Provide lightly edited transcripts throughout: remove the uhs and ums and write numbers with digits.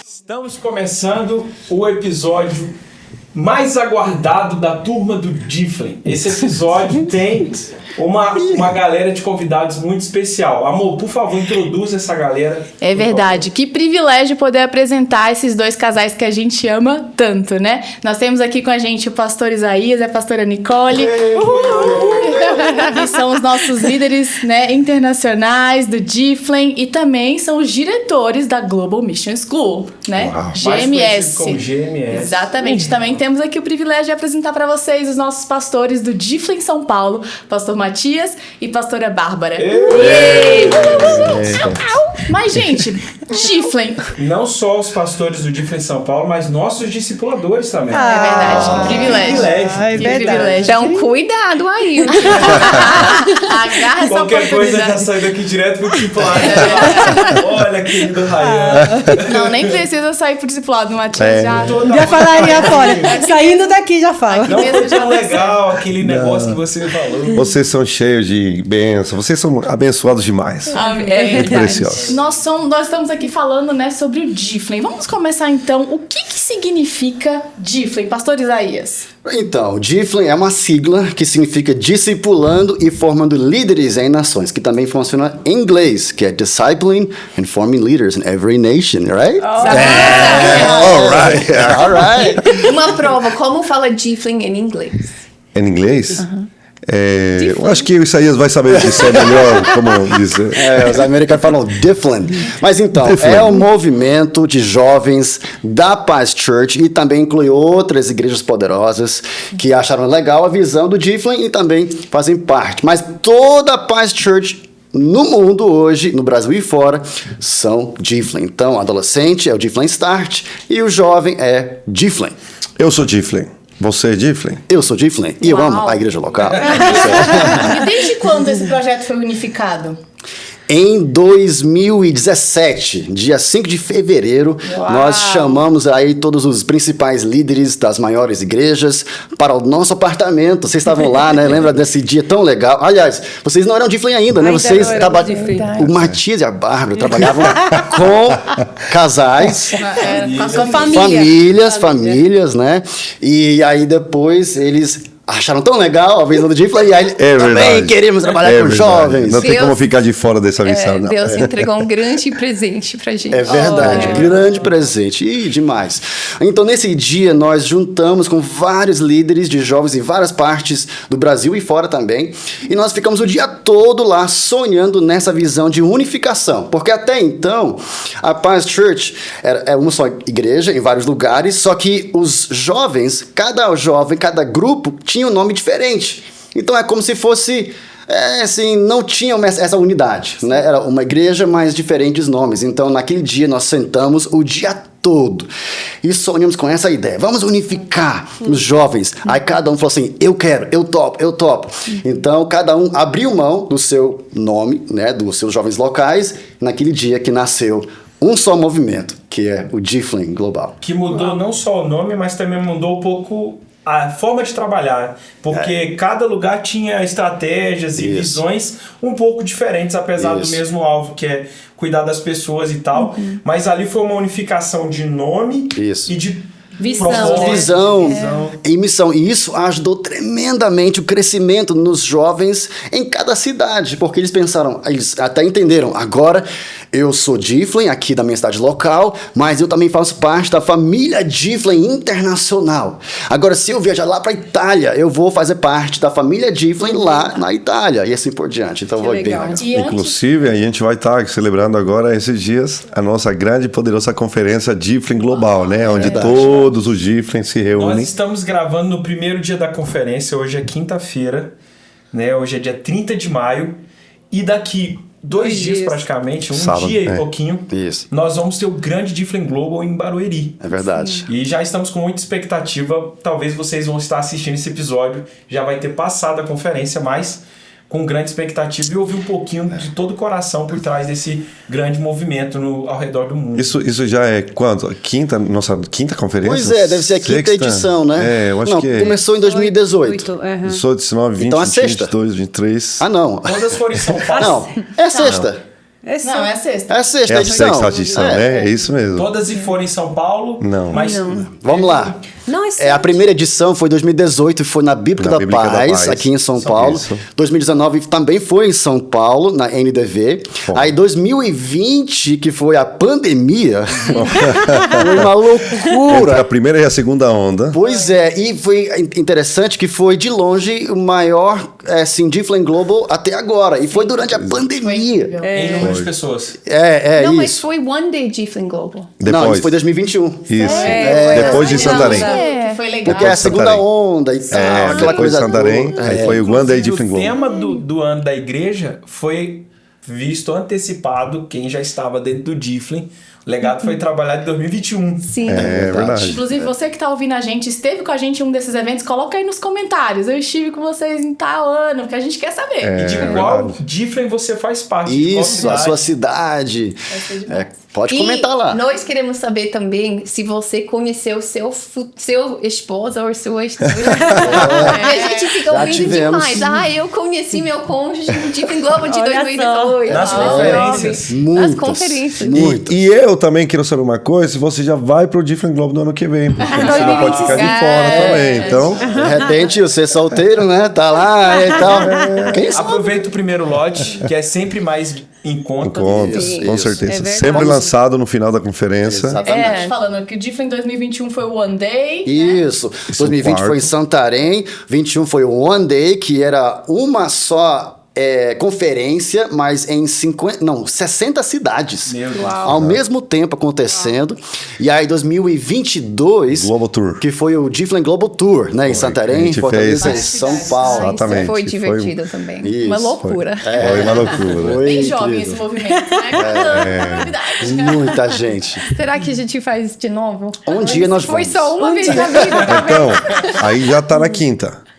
Estamos começando o episódio mais aguardado da turma do Difflin. Esse episódio tem uma galera de convidados muito especial. Amor, por favor, introduza essa galera. É verdade. Que privilégio poder apresentar esses dois casais que a gente ama tanto, né? Nós temos aqui com a gente o pastor Isaías e a pastora Nicole. Que são os nossos líderes, né, internacionais do Difflin e também são os diretores da Global Mission School, né? Uau. GMS. Como GMS. Exatamente. Também temos aqui o privilégio de apresentar para vocês os nossos pastores do Difflin São Paulo, pastor Matias e pastora Bárbara. Mas, gente, Difflin. Não só os pastores do Difflin São Paulo, mas nossos discipuladores também. É verdade. Que privilégio. É Que verdade. privilégio. Então, cuidado aí. Agarra essa Qualquer coisa já oportunidade. sai daqui direto pro discipulado. Olha, querido Rayan. Não, nem precisa sair pro discipulado, Matias. Já. Já falaria fora. Saindo daqui já fala. Não foi tão legal aquele negócio que você falou. Vocês são cheios de bênção, vocês são abençoados demais. Amém. Muito preciosos. Nós estamos aqui falando, né, sobre o Difflin. Vamos começar então. O que significa Difflin, pastor Isaías? Então, o Difflin é uma sigla que significa discipulando e formando líderes em nações, que também funciona em inglês, que é discipling and forming leaders in every nation, right? All right. Uma prova, como fala Difflin em inglês? Em inglês? Eu acho que o Isaías vai saber dizer melhor como dizer. Os americanos falam Difflin. Mas então, Difflin. é um movimento de jovens da Paz Church e também inclui outras igrejas poderosas que acharam legal a visão do Difflin e também fazem parte. Mas toda a Paz Church no mundo hoje, no Brasil e fora, são Difflin. Então, o adolescente é o Difflin Start e o jovem é Difflin. Eu sou Difflin. Você é Difflin? Eu sou Difflin e eu Uau. amo a igreja local. E desde quando esse projeto foi unificado? Em 2017, dia 5 de fevereiro, nós chamamos aí todos os principais líderes das maiores igrejas para o nosso apartamento. Vocês estavam lá, né? Lembra desse dia tão legal? Aliás, vocês não eram Difflin ainda, né? Ainda Vocês não éramos Difflin. O Matias e a Bárbara trabalhavam com casais. Com a sua família. Famílias, né? E aí depois eles acharam tão legal a visão do Difflin e aí também verdade. queremos trabalhar com verdade. jovens. Não tem Deus- como ficar de fora dessa missão, não. Deus entregou um grande presente pra gente. É verdade, grande presente. Ih, demais. Então, nesse dia, nós juntamos com vários líderes de jovens em várias partes do Brasil e fora também. E nós ficamos o dia todo lá sonhando nessa visão de unificação. Porque até então, a Paz Church era uma só igreja em vários lugares, só que os jovens, cada grupo tinha um nome diferente. Então, é como se fosse... assim, não tinham essa unidade, né? Era uma igreja, mas diferentes nomes. Então, naquele dia, nós sentamos o dia todo e sonhamos com essa ideia. Vamos unificar os jovens. Aí cada um falou assim, eu quero, eu topo. Então, cada um abriu mão do seu nome, né? Dos seus jovens locais, naquele dia que nasceu um só movimento, que é o Difflin Global. Que mudou não só o nome, mas também mudou um pouco a forma de trabalhar, porque cada lugar tinha estratégias e visões um pouco diferentes, apesar do mesmo alvo, que é cuidar das pessoas e tal, mas ali foi uma unificação de nome e de Visão, propósito, Visão visão. e missão. E isso ajudou tremendamente o crescimento nos jovens em cada cidade, porque eles pensaram, eles até entenderam, agora eu sou Difflin aqui da minha cidade local, mas eu também faço parte da família Difflin internacional. Agora, se eu viajar lá para Itália, eu vou fazer parte da família Difflin lá na Itália, e assim por diante. Então, foi bem legal. E antes, Inclusive, a gente vai estar celebrando agora, esses dias, a nossa grande e poderosa conferência Difflin Global, né? Onde todos os Difflin se Nós reúnem. estamos gravando no primeiro dia da conferência, hoje é quinta-feira, né? Hoje é dia 30 de maio, e daqui 2 dias praticamente, um Sábado, dia e pouquinho, Isso. nós vamos ter o grande Difflin Global em Barueri. É verdade. E já estamos com muita expectativa, talvez vocês vão estar assistindo esse episódio, já vai ter passado a conferência, mas com grande expectativa e ouvir um pouquinho de todo o coração por trás desse grande movimento ao redor do mundo. Isso já é quanto? Nossa quinta conferência? Pois é, deve ser a quinta edição, né? Eu acho que começou em 2018. Começou 19, 20, Então, a 20, sexta. 22, 23. Ah, não. Todas foram em São Paulo. Não, é a sexta. Não, é a sexta. É a sexta É a edição. sexta edição, né? É isso mesmo. Todas foram em São Paulo. Não. Mas Vamos lá. Não, A primeira edição foi em 2018 e foi na Bíblica, Na da, Bíblica da Paz, Paz. aqui em São Paulo. Isso. 2019 também foi em São Paulo, na NDV. Bom. Aí 2020, que foi a pandemia, foi uma Entre a loucura. primeira e a segunda onda. Pois é, e foi interessante que foi de longe o maior Difflin Global até agora. E foi durante a pandemia. em número de pessoas. Não, mas isso. foi One Day Difflin Global. Não, Depois. isso foi 2021. Isso. É, Depois de Santarém. Que foi legal. Porque é a segunda Santarém. onda e tal, aquela Depois de coisa Santarém, toda. aí foi o One Day Inclusive, Different o Global. tema do ano da igreja foi visto antecipado quem já estava dentro do Difflin. O legado foi trabalhado em 2021. Sim. É verdade. Inclusive, você que tá ouvindo a gente, esteve com a gente em um desses eventos, coloca aí nos comentários. Eu estive com vocês em tal ano, porque a gente quer saber. E de qual Difflin você faz parte? de qual Isso, a cidade? sua cidade. ser demais. Pode E comentar lá. nós queremos saber também se você conheceu seu esposa ou sua esposa. E a gente fica Já ouvindo tivemos. demais. Eu conheci meu cônjuge no Difflin Global de Olha 2018. Nas conferências. Muitas, conferências. Muitas. E eu também quero saber uma coisa, se você já vai pro Different Globo no ano que vem, porque você não pode ficar de fora também, então... De repente, você é solteiro, né? Tá lá e tal. Quem sabe? Aproveita o primeiro lote, que é sempre mais em conta. Contas, Isso, com isso. certeza. É verdade. Sempre lançado no final da conferência. Exatamente. Falando que o Difflin 2021 foi o One Day. Isso. Isso é 2020 quarto. foi em Santarém, 21 foi o One Day, que era uma só conferência, mas em 60 cidades. Meu Deus. Ao mesmo tempo acontecendo. E aí 2022... Global Tour. Que foi o Difflin Global Tour, né? Em a Santarém, gente Fortaleza e fez- São Paulo. Exatamente. Foi Foi- divertido também. Isso, Uma foi. loucura. Foi uma loucura. Foi Bem jovem incrível. esse movimento, né? Novidade. Muita gente. Será que a gente faz de novo? Um dia nós Foi vamos. só uma vez na vida, tá vendo? Então, aí já tá na quinta.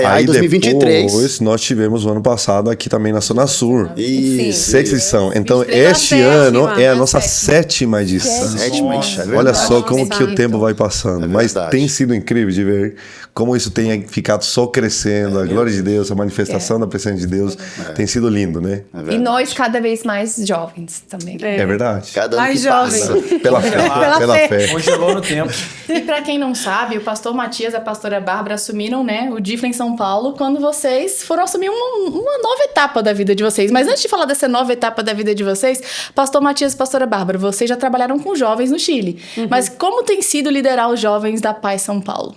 Aí 2023. Depois nós tivemos o ano passado aqui também na Zona Sul. Isso. Sexta edição. Então, 23 este na ano sétima, é a na nossa sétima. sétima edição. Sétima, isso é Olha verdade. só como que o Santo. tempo vai passando. É Mas verdade. tem sido incrível de ver como isso tem ficado só crescendo. A glória de Deus, a manifestação da presença de Deus tem sido lindo, né? E nós cada vez mais jovens também. É verdade. Cada ano Mais que passa. jovem. Pela fé. Pela fé. Congelou no tempo. E pra quem não sabe, o pastor Matias e a pastora Bárbara assumiram, né, o Difflin São Paulo quando vocês foram assumir uma nova etapa da vida de vocês. Mas antes de falar dessa nova etapa da vida de vocês, pastor Matias e pastora Bárbara, vocês já trabalharam com jovens no Chile. Mas como tem sido liderar os jovens da Paz São Paulo?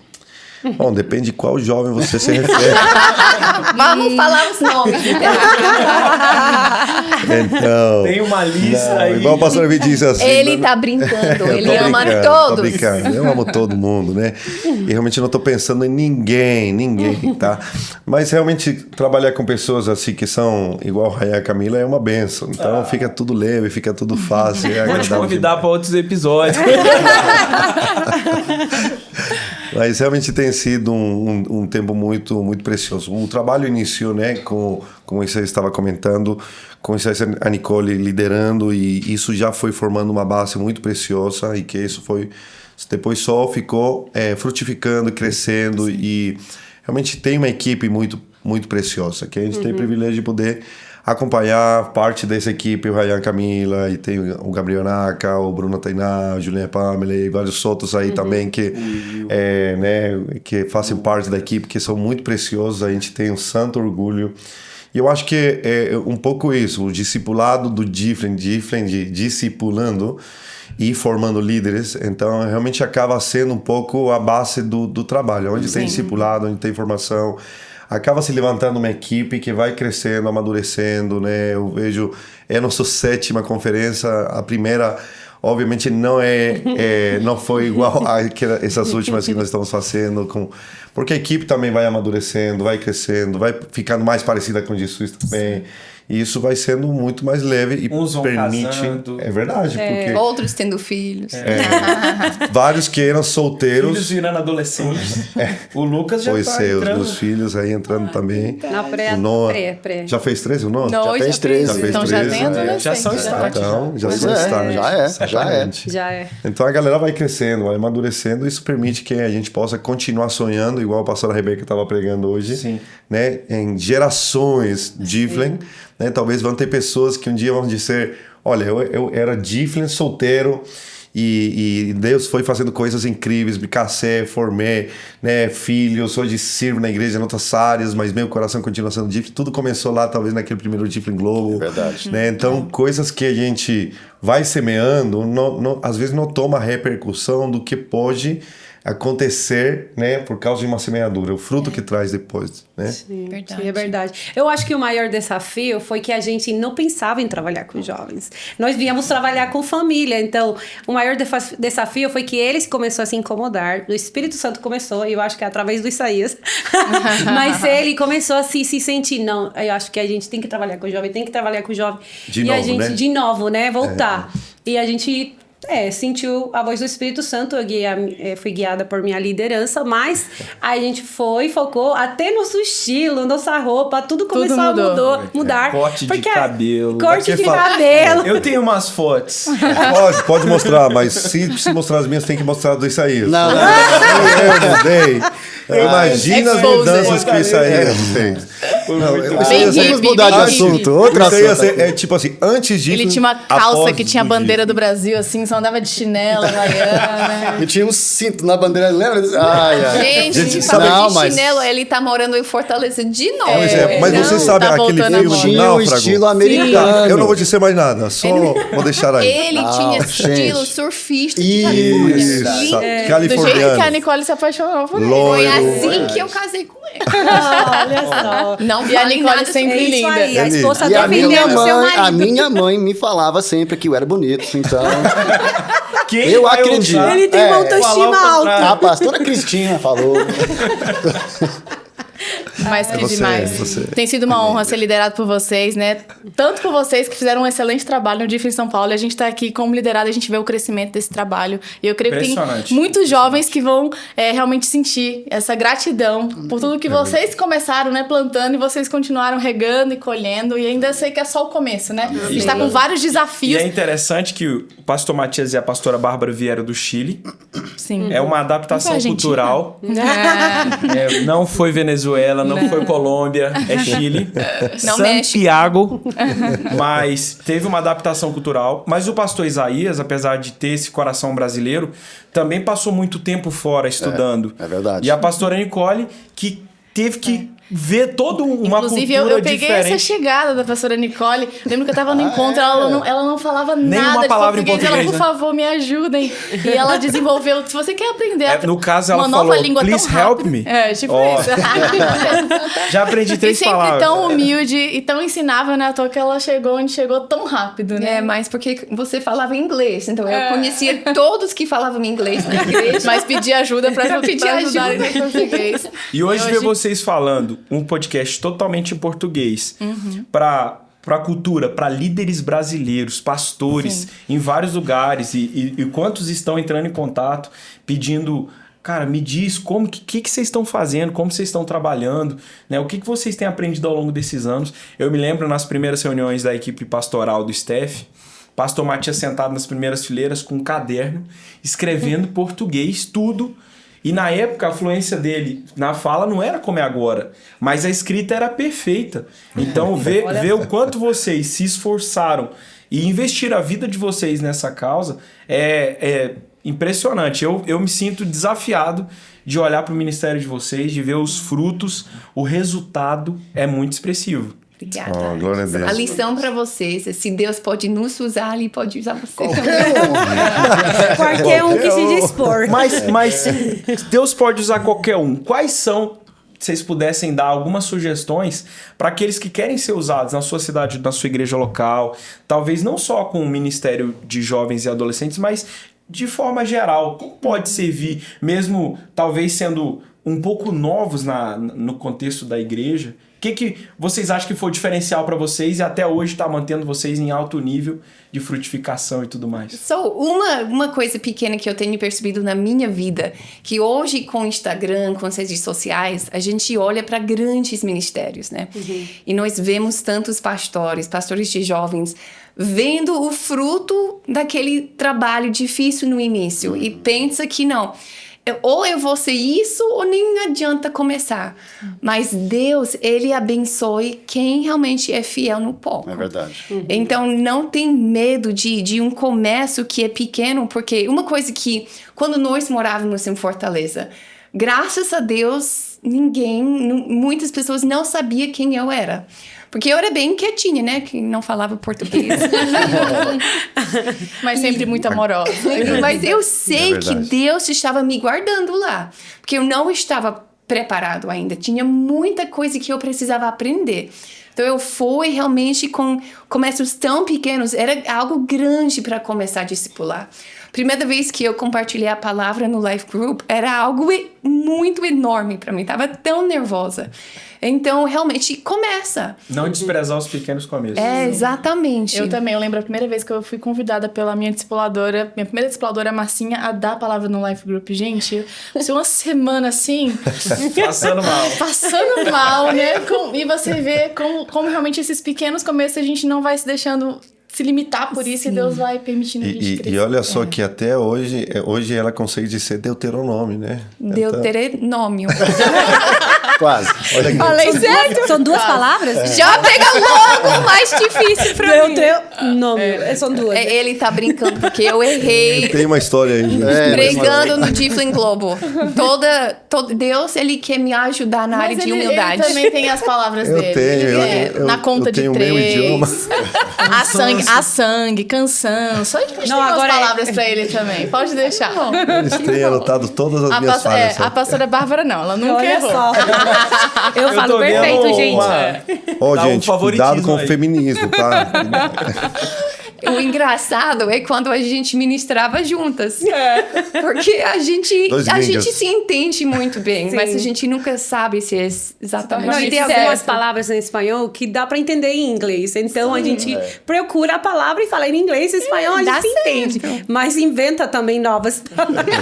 Bom, depende de qual jovem você se refere. Vamos falar os nomes. Então. Tem uma lista não, aí. igual o pastor David disse assim. Ele tá brincando, Eu ele tô ama brincando, todos. Tô brincando, eu amo todo mundo, né? E realmente não tô pensando em ninguém, tá? Mas realmente trabalhar com pessoas assim que são igual Raia e Camila é uma benção. Então fica tudo leve, fica tudo fácil. É Vou te agradável. convidar para outros episódios. Mas realmente tem sido um tempo muito precioso. O trabalho iniciou, né, como você estava comentando, com a Nicole liderando, e isso já foi formando uma base muito preciosa, e que isso foi depois só ficou frutificando, crescendo, e realmente tem uma equipe muito preciosa, que a gente tem o privilégio de poder acompanhar parte dessa equipe, o Ryan Camila, e tem o Gabriel Naka, o Bruno Tainá, a Juliana Pamela e vários outros aí também que, que fazem parte da equipe, que são muito preciosos. A gente tem um santo orgulho. E eu acho que é um pouco isso, o discipulado do Difflin de discipulando e formando líderes. Então, realmente acaba sendo um pouco a base do trabalho, onde tem discipulado, onde tem formação. Acaba se levantando uma equipe que vai crescendo, amadurecendo, né? Eu vejo, é a nossa sétima conferência, a primeira, obviamente, não foi igual a essas últimas que nós estamos fazendo, porque a equipe também vai amadurecendo, vai crescendo, vai ficando mais parecida com Jesus também. E isso vai sendo muito mais leve e Uns vão permite... casando. É verdade, porque Outros tendo filhos. vários que eram solteiros... Filhos virando adolescentes. O Lucas já Pois tá sei, os entrando. meus filhos aí entrando também. Na pré, O Noah. pré. Já fez 13 o Noah? Não, fez 13. Já fez Então já 13, tem adolescente. já são né? start. Então, já Pois são é, start. já é. Exatamente. Já é. Então a galera vai crescendo, vai amadurecendo, isso permite que a gente possa continuar sonhando, igual a pastora Rebeca estava pregando hoje, Sim. né? Em gerações Difflin, né? Talvez vão ter pessoas que um dia vão dizer, olha, eu era Difflin solteiro e Deus foi fazendo coisas incríveis, me casei, formei, né? Filhos, hoje sirvo na igreja em outras áreas, mas meu coração continua sendo Difflin. Tudo começou lá, talvez naquele primeiro Difflin Globo. É verdade. Né? Então, coisas que a gente vai semeando, às vezes não toma repercussão do que pode acontecer, né, por causa de uma semeadura, o fruto que traz depois, né? Sim, Verdade. sim, é verdade. Eu acho que o maior desafio foi que a gente não pensava em trabalhar com jovens. Nós viemos trabalhar com família, então o maior desafio foi que eles começaram a se incomodar, o Espírito Santo começou, e eu acho que é através do Isaías, mas ele começou a se sentir, não, eu acho que a gente tem que trabalhar com o jovem, De e novo, a gente, né? de novo, né, voltar. E a gente... sentiu a voz do Espírito Santo, eu fui guiada por minha liderança, mas a gente focou até nosso estilo, nossa roupa, tudo começou a mudar. Corte de cabelo. Corte de Fala- cabelo. Eu tenho umas fotos. Pode mostrar, mas se mostrar as minhas, tem que mostrar do Isaías. Não. Eu mudei. Imagina as Exposed. mudanças que o Isaías fez. Não, o Isaías Bem Vamos mudar de Bem assunto. o Outro Isaías assunto. é tipo assim, antes de Ele tinha uma calça após que tinha a do bandeira do Difflin. Brasil, assim, só andava de chinelo, havaiana. E tinha um cinto na bandeira, lembra? Ai, ai. Gente, sabe- falando Não, de mas- chinelo, ele tá morando em Fortaleza de novo. Pois é, mas não, você sabe tá aquele voltando filme agora. do Tinha um Náufrago? estilo americano. Eu não vou dizer mais nada, só vou deixar aí. Ele Não, tinha gente. estilo surfista de Isso. Califórnia. Isso, Do jeito que a californiano. Nicole se apaixonou por ele. Foi Loiro. assim que eu casei com ele. Olha só. Não E a falei Nicole nada sempre É isso linda. aí, a Ele- esposa E a minha defendendo o seu mãe, marido. me falava sempre que eu era bonito, então Quem eu vai acredito. usar? Ele tem uma autoestima falar o alta. contrário. A pastora Cristina falou. Mas que você, demais. você. Tem sido uma honra ser liderado por vocês, né? Tanto por vocês que fizeram um excelente trabalho no DIF em São Paulo. E a gente tá aqui como liderado, a gente vê o crescimento desse trabalho. E eu creio que tem Impressionante. muitos jovens que vão realmente sentir essa gratidão por tudo que vocês começaram, né? Plantando e vocês continuaram regando e colhendo. E ainda sei que é só o começo, né? A gente tá com vários E desafios. é interessante que o pastor Matias e a pastora Bárbara vieram do Chile. Sim. É uma adaptação Não foi Argentina? cultural. Não foi Venezuela, não foi Colômbia, é Chile. Não Santiago. Mas teve uma adaptação cultural. Mas o pastor Isaías, apesar de ter esse coração brasileiro, também passou muito tempo fora estudando. É verdade. E a pastora Nicole, que teve que ver toda uma Inclusive, cultura eu peguei diferente. essa chegada da pastora Nicole. Lembro que eu tava no encontro, ela não falava Nenhuma nada de palavra em português. Ela, português, por né? favor, me ajudem. E ela desenvolveu. Se você quer aprender No caso, ela uma nova falou, língua "Please tão help rápido." me. É, tipo Ó. isso. Já aprendi E 3 sempre palavras. tão humilde e tão ensinável, né? À toa que ela chegou onde chegou tão rápido, né? É, mas porque você falava inglês. Então eu conhecia todos que falavam inglês na igreja. Mas pedir ajuda pra Pedir ajudar ajuda. em português. E hoje ver vocês falando um podcast totalmente em português para cultura, para líderes brasileiros, pastores em vários lugares e quantos estão entrando em contato pedindo, cara, me diz como que vocês estão fazendo, como vocês estão trabalhando, né? O que vocês têm aprendido ao longo desses anos. Eu me lembro nas primeiras reuniões da equipe pastoral do staff, pastor Matias sentado nas primeiras fileiras com um caderno, escrevendo português, tudo. E na época a fluência dele na fala não era como é agora, mas a escrita era perfeita. Então ver o quanto vocês se esforçaram e investiram a vida de vocês nessa causa é impressionante. Eu me sinto desafiado de olhar para o ministério de vocês, de ver os frutos, o resultado é muito expressivo. Obrigada. Oh, glória a Deus. A lição pra vocês é: se Deus pode nos usar, Ele pode usar você também. Qualquer um que se dispor. Mas Deus pode usar qualquer um. Quais são, se vocês pudessem dar algumas sugestões para aqueles que querem ser usados na sua cidade, na sua igreja local, talvez não só com o ministério de jovens e adolescentes, mas de forma geral, como pode servir, mesmo talvez sendo um pouco novos no contexto da igreja, que vocês acham que foi o diferencial para vocês e até hoje está mantendo vocês em alto nível de frutificação e tudo mais? Uma coisa pequena que eu tenho percebido na minha vida, que hoje com o Instagram, com as redes sociais, a gente olha para grandes ministérios, né? E nós vemos tantos pastores de jovens, vendo o fruto daquele trabalho difícil no início e pensa que não, ou eu vou ser isso ou nem adianta começar. Mas Deus, Ele abençoe quem realmente é fiel no pouco. É verdade. Então, não tem medo de um comércio que é pequeno, porque uma coisa que, quando nós morávamos em Fortaleza, graças a Deus, muitas pessoas não sabiam quem eu era. Porque eu era bem quietinha, né? Que não falava português. Mas sempre muito amorosa. Mas eu sei que Deus estava me guardando lá. Porque eu não estava preparado ainda. Tinha muita coisa que eu precisava aprender. Então, eu fui realmente com começos tão pequenos. Era algo grande para começar a discipular. Primeira vez que eu compartilhei a palavra no Life Group, era algo muito enorme para mim. Tava tão nervosa. Então, realmente, começa. Não desprezar os pequenos começos. Exatamente. Eu também. Eu lembro a primeira vez que eu fui convidada pela minha discipuladora, minha primeira discipuladora, Marcinha, a dar a palavra no Life Group. Gente, foi uma semana assim... Passando mal. Passando mal, né? E você vê como realmente esses pequenos começos a gente não vai se deixando... se limitar por isso. Sim. E Deus vai permitindo a gente crescer. E olha só que até hoje ela consegue dizer Deuteronômio, né? Deuteronômio. Quase. Olha aqui. Falei certo? São duas palavras? Já pega logo o mais difícil pra mim. Deuteronômio. São duas. Ele tá brincando porque eu errei. Tem uma história aí. Pregando no Difflin Globo. Deus, Ele quer me ajudar na área de humildade. Ele também tem as palavras dele. Na conta de 3. A sangue, canção. Só a gente tem umas palavras pra ele também. Pode deixar. Eles têm anotado todas as minhas falhas. A pastora Bárbara não, ela nunca errou. Eu falo perfeito, gente. Gente, cuidado com o feminismo, tá? O engraçado é quando a gente ministrava juntas. Porque a gente se entende muito bem, mas a gente nunca sabe se é exatamente certo. Tem algumas palavras em espanhol que dá pra entender em inglês. Então a gente procura a palavra e fala em inglês e espanhol, a gente entende. Mas inventa também novas palavras.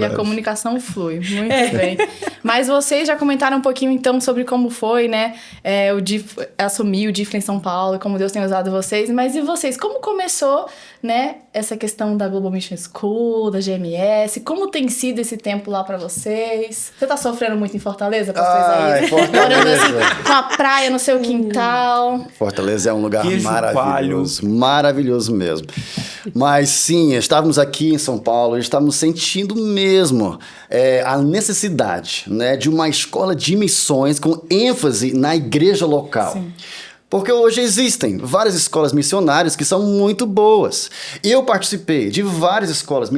E a comunicação flui. Muito bem. Mas vocês já comentaram um pouquinho então sobre como foi, né? Assumir o Difflin em São Paulo, como Deus tem usado vocês. Mas e vocês? Como começou, né, essa questão da Global Mission School, da GMS? Como tem sido esse tempo lá pra vocês? Você tá sofrendo muito em Fortaleza, pastor Isaías? Morando assim, com a praia no seu quintal. Fortaleza é um lugar Queijo maravilhoso. Palho. Maravilhoso mesmo. Mas sim, estávamos aqui em São Paulo e estávamos sentindo mesmo a necessidade, né, de uma escola de missões com ênfase na igreja local. Sim. Porque hoje existem várias escolas missionárias que são muito boas. Eu participei de várias escolas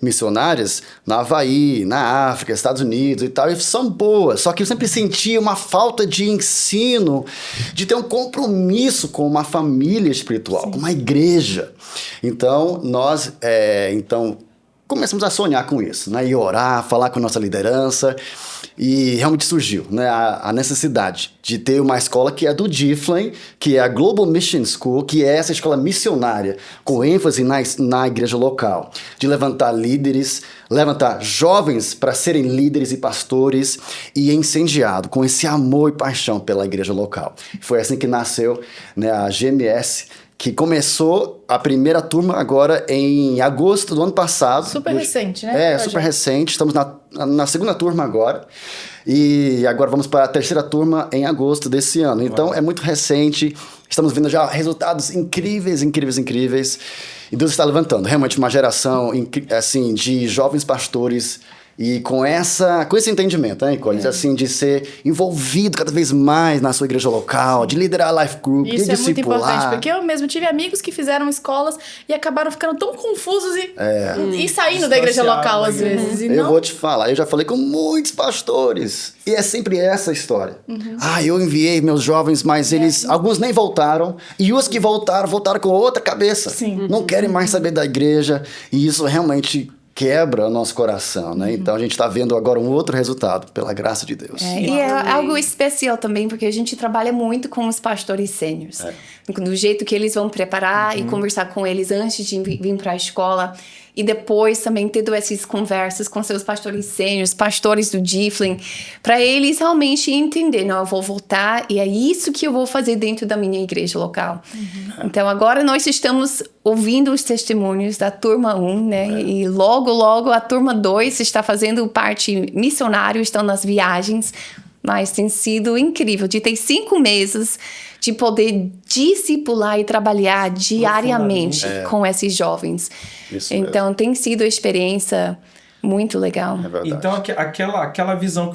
missionárias na Havaí, na África, Estados Unidos e tal, e são boas. Só que eu sempre sentia uma falta de ensino, de ter um compromisso com uma família espiritual, Sim. com uma igreja. Então, nós começamos a sonhar com isso, né? E orar, falar com a nossa liderança. E realmente surgiu, né, a necessidade de ter uma escola que é do Difflin, que é a Global Mission School, que é essa escola missionária, com ênfase na igreja local, de levantar líderes, levantar jovens para serem líderes e pastores e incendiado com esse amor e paixão pela igreja local. Foi assim que nasceu, né, a GMS, que começou a primeira turma agora em agosto do ano passado. Super recente, né? Super recente. Estamos na segunda turma agora. E agora vamos para a terceira turma em agosto desse ano. Então, é muito recente. Estamos vendo já resultados incríveis. E Deus está levantando realmente uma geração assim, de jovens pastores. E com esse entendimento, né, Nicole? Assim, de ser envolvido cada vez mais na sua igreja local, de liderar a Life Group, de discipular. Isso é muito importante, porque eu mesmo tive amigos que fizeram escolas e acabaram ficando tão confusos e saindo da igreja local, às vezes. Eu vou te falar, eu já falei com muitos pastores, e é sempre essa história. Eu enviei meus jovens, mas alguns nem voltaram, e os que voltaram com outra cabeça. Sim. Não querem mais saber da igreja, e isso realmente quebra o nosso coração, né? Então a gente está vendo agora um outro resultado, pela graça de Deus. E é algo especial também, porque a gente trabalha muito com os pastores sêniores. Do jeito que eles vão preparar e conversar com eles antes de vir para a escola. E depois também tendo essas conversas com seus pastores sêniores, pastores do Giflin, para eles realmente entender, não, eu vou voltar e é isso que eu vou fazer dentro da minha igreja local. Então agora nós estamos ouvindo os testemunhos da turma 1, né? E logo a turma 2 está fazendo parte missionário, estão nas viagens. Mas tem sido incrível de ter 5 meses de poder discipular e trabalhar diariamente com esses jovens. Isso então, mesmo. tem sido uma experiência muito legal. É verdade. Então, aquela visão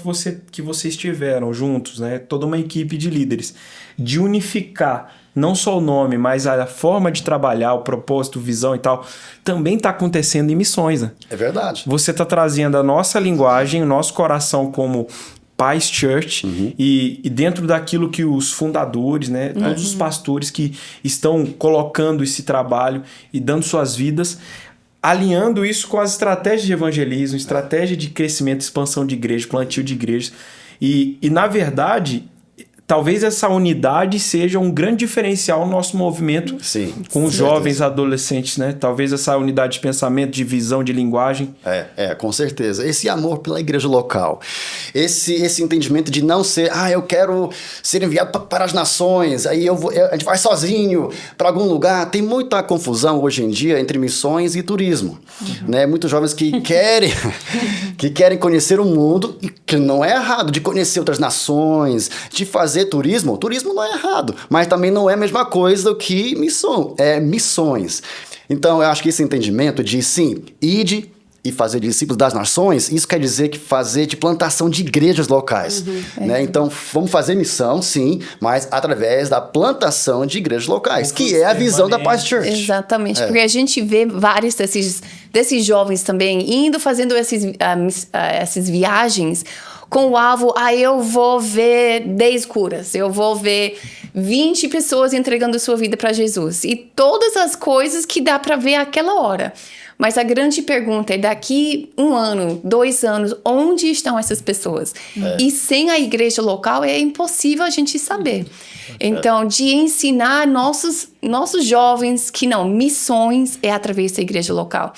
que vocês tiveram juntos, né? Toda uma equipe de líderes, de unificar não só o nome, mas a forma de trabalhar, o propósito, visão e tal, também está acontecendo em missões, né? É verdade. Você está trazendo a nossa linguagem, o nosso coração como Paz Church e dentro daquilo que os fundadores, né, todos os pastores que estão colocando esse trabalho e dando suas vidas, alinhando isso com as estratégias de evangelismo, estratégia de crescimento, expansão de igreja, plantio de igrejas. E na verdade, talvez essa unidade seja um grande diferencial no nosso movimento com os jovens adolescentes, né? Talvez essa unidade de pensamento, de visão, de linguagem. Com certeza. Esse amor pela igreja local, esse entendimento de não ser, eu quero ser enviado para as nações, aí a gente vai sozinho para algum lugar. Tem muita confusão hoje em dia entre missões e turismo, né? Muitos jovens que querem conhecer o mundo, e que não é errado de conhecer outras nações, de fazer turismo não é errado, mas também não é a mesma coisa que missões. Então, eu acho que esse entendimento de, sim, ide e fazer discípulos das nações, isso quer dizer que fazer de plantação de igrejas locais. Né? Então, vamos fazer missão, sim, mas através da plantação de igrejas locais, que é a visão da Paz Church. Exatamente, porque a gente vê vários desses jovens também indo fazendo essas viagens com o alvo, eu vou ver 10 curas, eu vou ver 20 pessoas entregando sua vida para Jesus. E todas as coisas que dá para ver àquela hora. Mas a grande pergunta é, daqui 1 ano, 2 anos, onde estão essas pessoas? E sem a igreja local é impossível a gente saber. Então, de ensinar nossos jovens que missões é através da igreja local.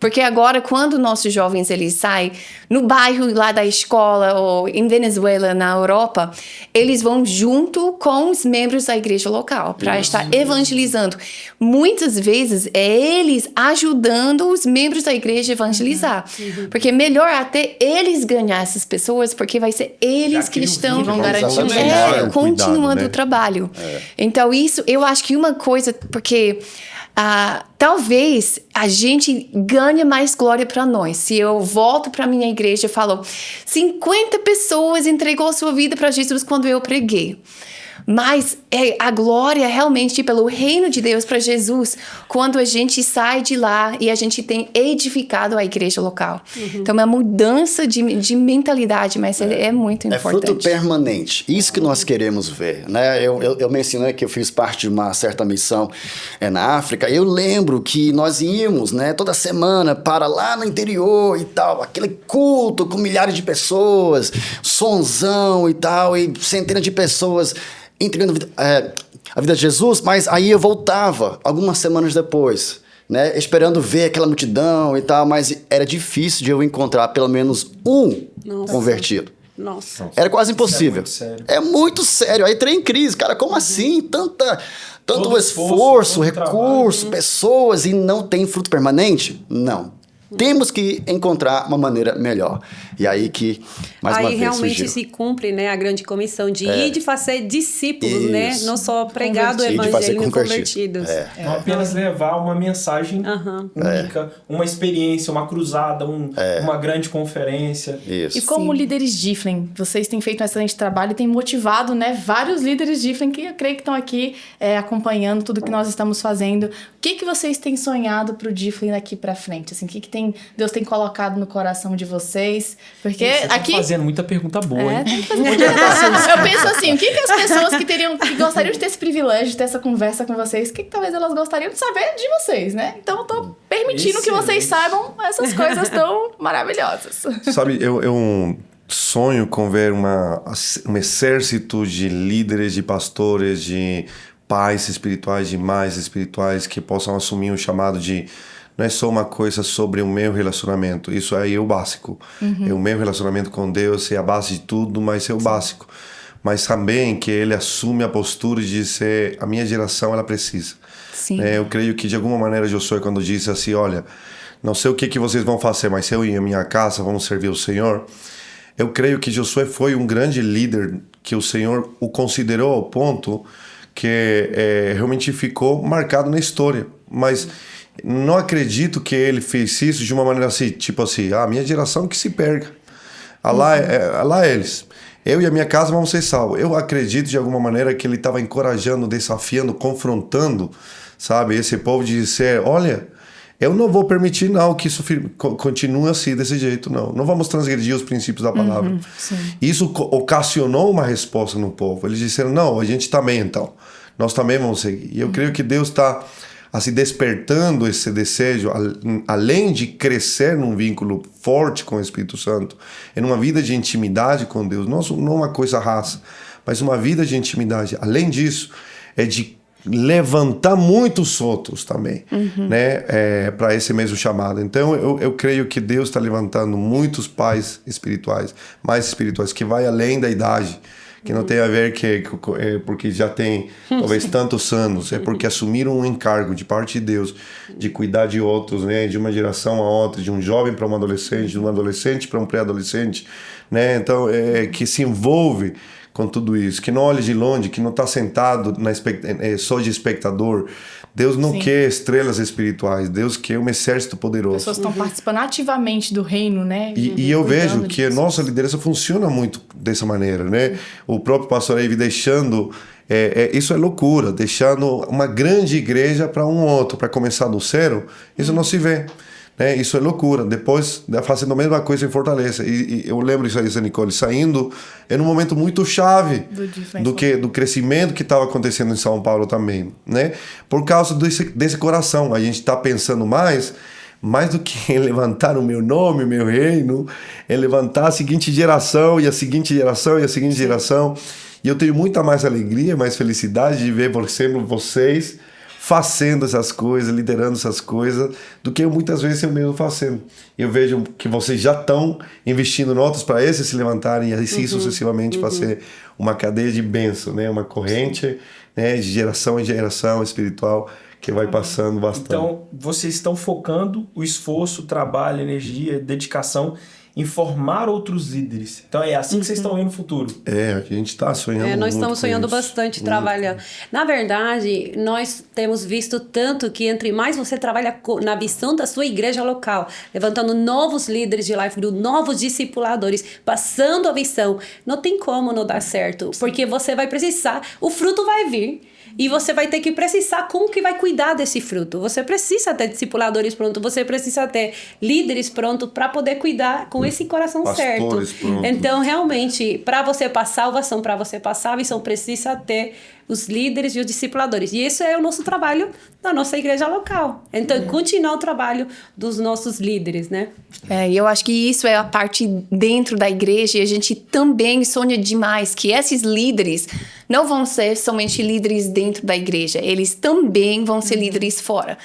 Porque agora, quando nossos jovens eles saem no bairro lá da escola ou em Venezuela, na Europa, eles vão junto com os membros da igreja local para estar evangelizando. Muitas vezes é eles ajudando os membros da igreja a evangelizar. Porque melhor até eles ganhar essas pessoas, porque vai ser eles que estão vão garantir continuando o trabalho. Então, isso eu acho que uma coisa, porque talvez a gente ganhe mais glória para nós. Se eu volto para minha igreja e falo 50 pessoas entregou sua vida para Jesus quando eu preguei. Mas a glória realmente pelo reino de Deus para Jesus quando a gente sai de lá e a gente tem edificado a igreja local. Então, é uma mudança de mentalidade, mas é muito importante. É fruto permanente. Isso que nós queremos ver, né? Eu mencionei que eu fiz parte de uma certa missão na África. Eu lembro que nós íamos, né, toda semana para lá no interior e tal, aquele culto com milhares de pessoas, sonzão e tal, e centenas de pessoas entregando a vida de Jesus, mas aí eu voltava algumas semanas depois, né, esperando ver aquela multidão e tal, mas era difícil de eu encontrar pelo menos um convertido. Nossa. Era quase impossível. É muito sério. Aí entrei em crise, cara, como assim? Tanto esforço, recurso, pessoas e não tem fruto permanente? Não. Temos que encontrar uma maneira melhor. E aí que, mais uma vez, realmente surgiu. se cumpre, né, a grande comissão de ir de fazer discípulos, né? Não só pregar do evangelho e convertidos. Não apenas levar uma mensagem única, uma experiência, uma cruzada, uma grande conferência. Isso. E como líderes Giflin, vocês têm feito um excelente trabalho e têm motivado, né, vários líderes Giflin que eu creio que estão aqui acompanhando tudo que nós estamos fazendo. O que vocês têm sonhado para o Giflin daqui para frente? Assim, o que Deus tem colocado no coração de vocês? Porque aqui fazendo muita pergunta boa, hein? Eu penso assim, o que as pessoas que gostariam de ter esse privilégio, de ter essa conversa com vocês, o que talvez elas gostariam de saber de vocês, né? Então eu tô perguntando permitindo que vocês saibam essas coisas tão maravilhosas. Sabe, eu sonho com ver um exército de líderes, de pastores, de pais espirituais, de mães espirituais que possam assumir o chamado de não é só uma coisa sobre o meu relacionamento, isso aí é o básico. É o meu relacionamento com Deus, é a base de tudo, mas é o básico. Mas também que ele assume a postura de ser a minha geração, ela precisa. Sim. Eu creio que de alguma maneira Josué, quando disse assim, olha, não sei o que vocês vão fazer, mas eu e a minha casa vamos servir o Senhor. Eu creio que Josué foi um grande líder que o Senhor o considerou ao ponto que realmente ficou marcado na história. Mas não acredito que ele fez isso de uma maneira assim, tipo assim, minha geração que se perca. Lá eles. Eu e a minha casa vamos ser salvos. Eu acredito de alguma maneira que ele estava encorajando, desafiando, confrontando, sabe, esse povo de dizer, olha, eu não vou permitir não que isso continue assim, desse jeito, não. Não vamos transgredir os princípios da palavra. Isso ocasionou uma resposta no povo. Eles disseram, não, a gente também então. Nós também vamos seguir. E eu creio que Deus está assim, despertando esse desejo, além de crescer num vínculo forte com o Espírito Santo, em uma vida de intimidade com Deus, não uma coisa rasa, mas uma vida de intimidade. Além disso, é de levantar muitos outros também, né, para esse mesmo chamado. Então, eu creio que Deus está levantando muitos pais espirituais, mais espirituais, que vai além da idade, que não tem a ver porque já tem talvez tantos anos, é porque assumiram um encargo de parte de Deus de cuidar de outros, né, de uma geração a outra, de um jovem para um adolescente, de um adolescente para um pré-adolescente, né, então que se envolve com tudo isso, que não olha de longe, que não está sentado só de espectador. Deus não quer estrelas espirituais, Deus quer um exército poderoso. As pessoas estão participando ativamente do reino, né? E eu vejo que a nossa liderança funciona muito dessa maneira, né? O próprio pastor Ivy deixando, isso é loucura, deixando uma grande igreja para um outro, para começar do zero, isso não se vê. Isso é loucura. Depois, fazendo a mesma coisa em Fortaleza. E eu lembro isso aí, Nicole, saindo em um momento muito chave do crescimento que estava acontecendo em São Paulo também, né? Por causa desse coração. A gente está pensando mais do que em levantar o meu nome, o meu reino, é levantar a seguinte geração, e a seguinte geração, e a seguinte geração. E eu tenho muita mais alegria, mais felicidade de ver, por exemplo, vocês fazendo essas coisas, liderando essas coisas, do que muitas vezes eu mesmo fazendo. Eu vejo que vocês já estão investindo em outros para esses se levantarem e assim sucessivamente fazer uma cadeia de bênção, né? Uma corrente, né? De geração em geração espiritual que vai passando bastante. Então, vocês estão focando o esforço, o trabalho, a energia, a dedicação em formar outros líderes. Então é assim que vocês estão indo no futuro. A gente está sonhando nós muito estamos sonhando isso. bastante trabalhando. Na verdade, nós temos visto tanto que entre mais você trabalha na visão da sua igreja local, levantando novos líderes de life group, novos discipuladores, passando a visão, não tem como não dar certo, porque você vai precisar, o fruto vai vir. E você vai ter que precisar como que vai cuidar desse fruto. Você precisa ter discipuladores prontos, você precisa ter líderes prontos para poder cuidar com esse coração Pastores certo. Prontos. Então, realmente, para você passar a salvação, para você passar a visão, precisa ter os líderes e os discipuladores. E isso é o nosso trabalho da nossa igreja local. Então, continuar o trabalho dos nossos líderes, né? E eu acho que isso é a parte dentro da igreja, e a gente também sonha demais que esses líderes não vão ser somente líderes dentro da igreja, eles também vão ser líderes fora.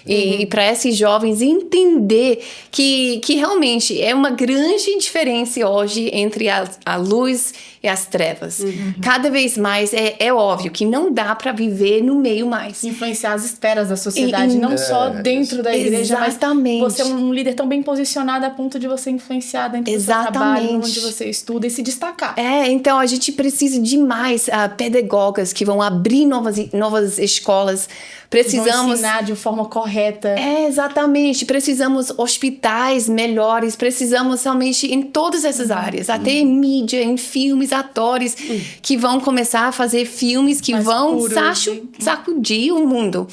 E para esses jovens entender que realmente é uma grande diferença hoje entre a luz e as trevas. Cada vez mais é óbvio que não dá para viver no meio mais. Influenciar as esferas da sociedade, não só dentro da igreja, exatamente. Mas você é um líder tão bem posicionado a ponto de você influenciar dentro do seu trabalho, onde você estuda e se destacar. Então a gente precisa de mais pedagogas que vão abrir novas escolas. Precisamos vão ensinar de forma correta. Exatamente. Precisamos hospitais melhores, precisamos realmente em todas essas áreas, até em mídia, em filmes, atores que vão começar a fazer filmes que vão sacudir o mundo.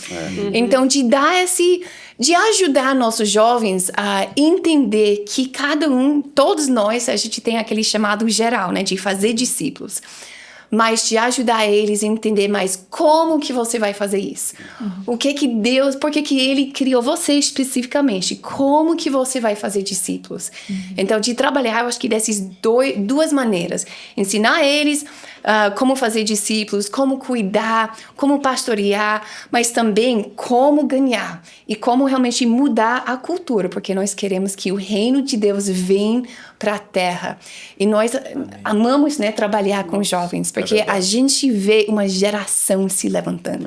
Então, de ajudar nossos jovens a entender que cada um, todos nós, a gente tem aquele chamado geral, né, de fazer discípulos. mas de ajudar eles a entender mais como que você vai fazer isso. O que que Deus, por que ele criou você especificamente? Como que você vai fazer discípulos? Então, de trabalhar, eu acho que dessas duas maneiras. Ensinar eles como fazer discípulos, como cuidar, como pastorear, mas também como ganhar e como realmente mudar a cultura, porque nós queremos que o reino de Deus venha para a terra. E nós amamos, né, trabalhar com jovens, porque a gente vê uma geração se levantando.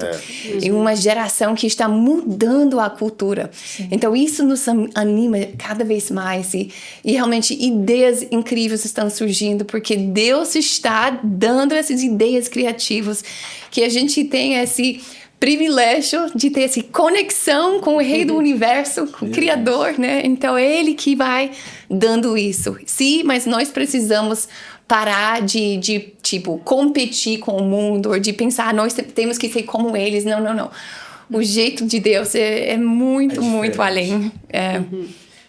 E uma geração que está mudando a cultura. Então, isso nos anima cada vez mais. E realmente, ideias incríveis estão surgindo, porque Deus está dando essas ideias criativas, que a gente tem esse privilégio de ter essa conexão com o Rei do Universo, com o Criador, né? Então, Ele que vai dando isso. Sim, mas nós precisamos parar de tipo, competir com o mundo, ou de pensar, nós temos que ser como eles. Não. O jeito de Deus é muito, muito além.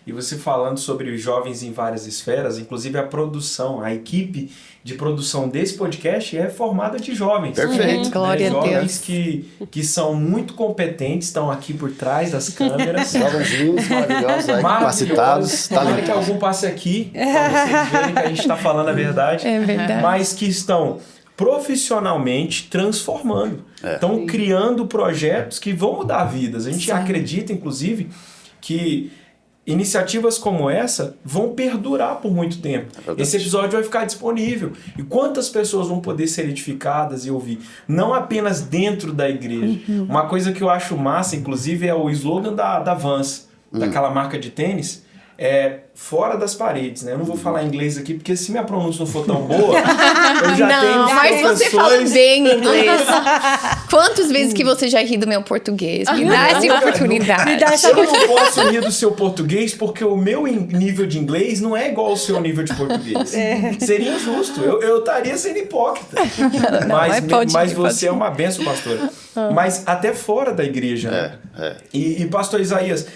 E você falando sobre os jovens em várias esferas, inclusive a produção, a equipe de produção desse podcast é formada de jovens. Perfeito. Glória a Deus. Jovens que são muito competentes, estão aqui por trás das câmeras. Jovenzinhos, maravilhosos, capacitados, Tomara que algum passe aqui, para vocês verem que a gente está falando a verdade. É verdade. Mas que estão profissionalmente transformando. Estão criando projetos que vão mudar vidas. A gente acredita, inclusive, que iniciativas como essa vão perdurar por muito tempo. Esse episódio vai ficar disponível. E quantas pessoas vão poder ser edificadas e ouvir? Não apenas dentro da igreja. Uma coisa que eu acho massa, inclusive, é o slogan da Vans, daquela marca de tênis, é fora das paredes, né? Eu não vou falar inglês aqui, porque se minha pronúncia não for tão boa, eu já tenho mas você fala bem inglês. Quantas vezes que você já ri do meu português? Me dá essa oportunidade. Eu não posso rir do seu português porque o meu nível de inglês não é igual ao seu nível de português. Seria injusto. Eu estaria sendo hipócrita. Mas você é uma bênção, pastora. Mas até fora da igreja. Né? E pastor Isaías,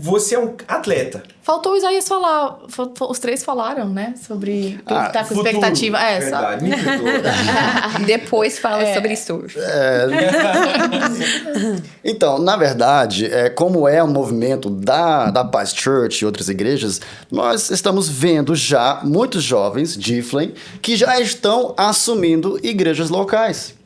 você é um atleta. Faltou o Isaías falar. Os três falaram, né? Sobre o que tá com expectativa. Verdade, me perdoa. Depois fala sobre surf. Então, na verdade, como é um movimento da Paz Church e outras igrejas, nós estamos vendo já muitos jovens de Iflem que já estão assumindo igrejas locais.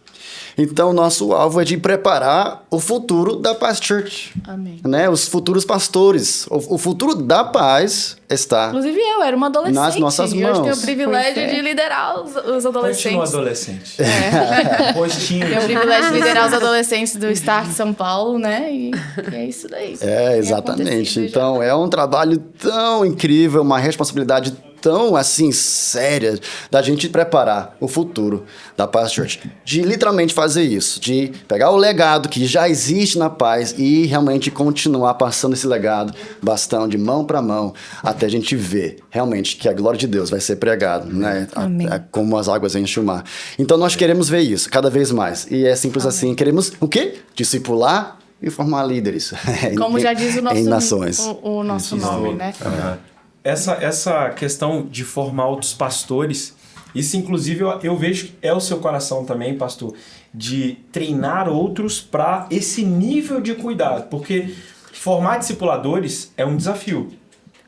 Então, nosso alvo é de preparar o futuro da Paz Church. Amém. Né? Os futuros pastores. O futuro da paz está... Inclusive eu era uma adolescente. Nas nossas e hoje tenho o mãos. privilégio de liderar os adolescentes. Continua adolescente. Tenho o privilégio de liderar os adolescentes do Start São Paulo, né? E é isso daí. Exatamente. Então, é um trabalho tão incrível, uma responsabilidade tão, assim, séria da gente preparar o futuro da Paz Church. De literalmente fazer isso, de pegar o legado que já existe na Paz e realmente continuar passando esse legado, bastão de mão para mão, até a gente ver realmente que a glória de Deus vai ser pregada, né? Como as águas enchem o mar. Então, nós queremos ver isso cada vez mais. E é simples assim. Queremos o quê? Discipular e formar líderes. Como já diz o nosso, em nações. o nosso nome, né? Essa questão de formar outros pastores, isso inclusive eu vejo que é o seu coração também, pastor, de treinar outros para esse nível de cuidado, porque formar discipuladores é um desafio,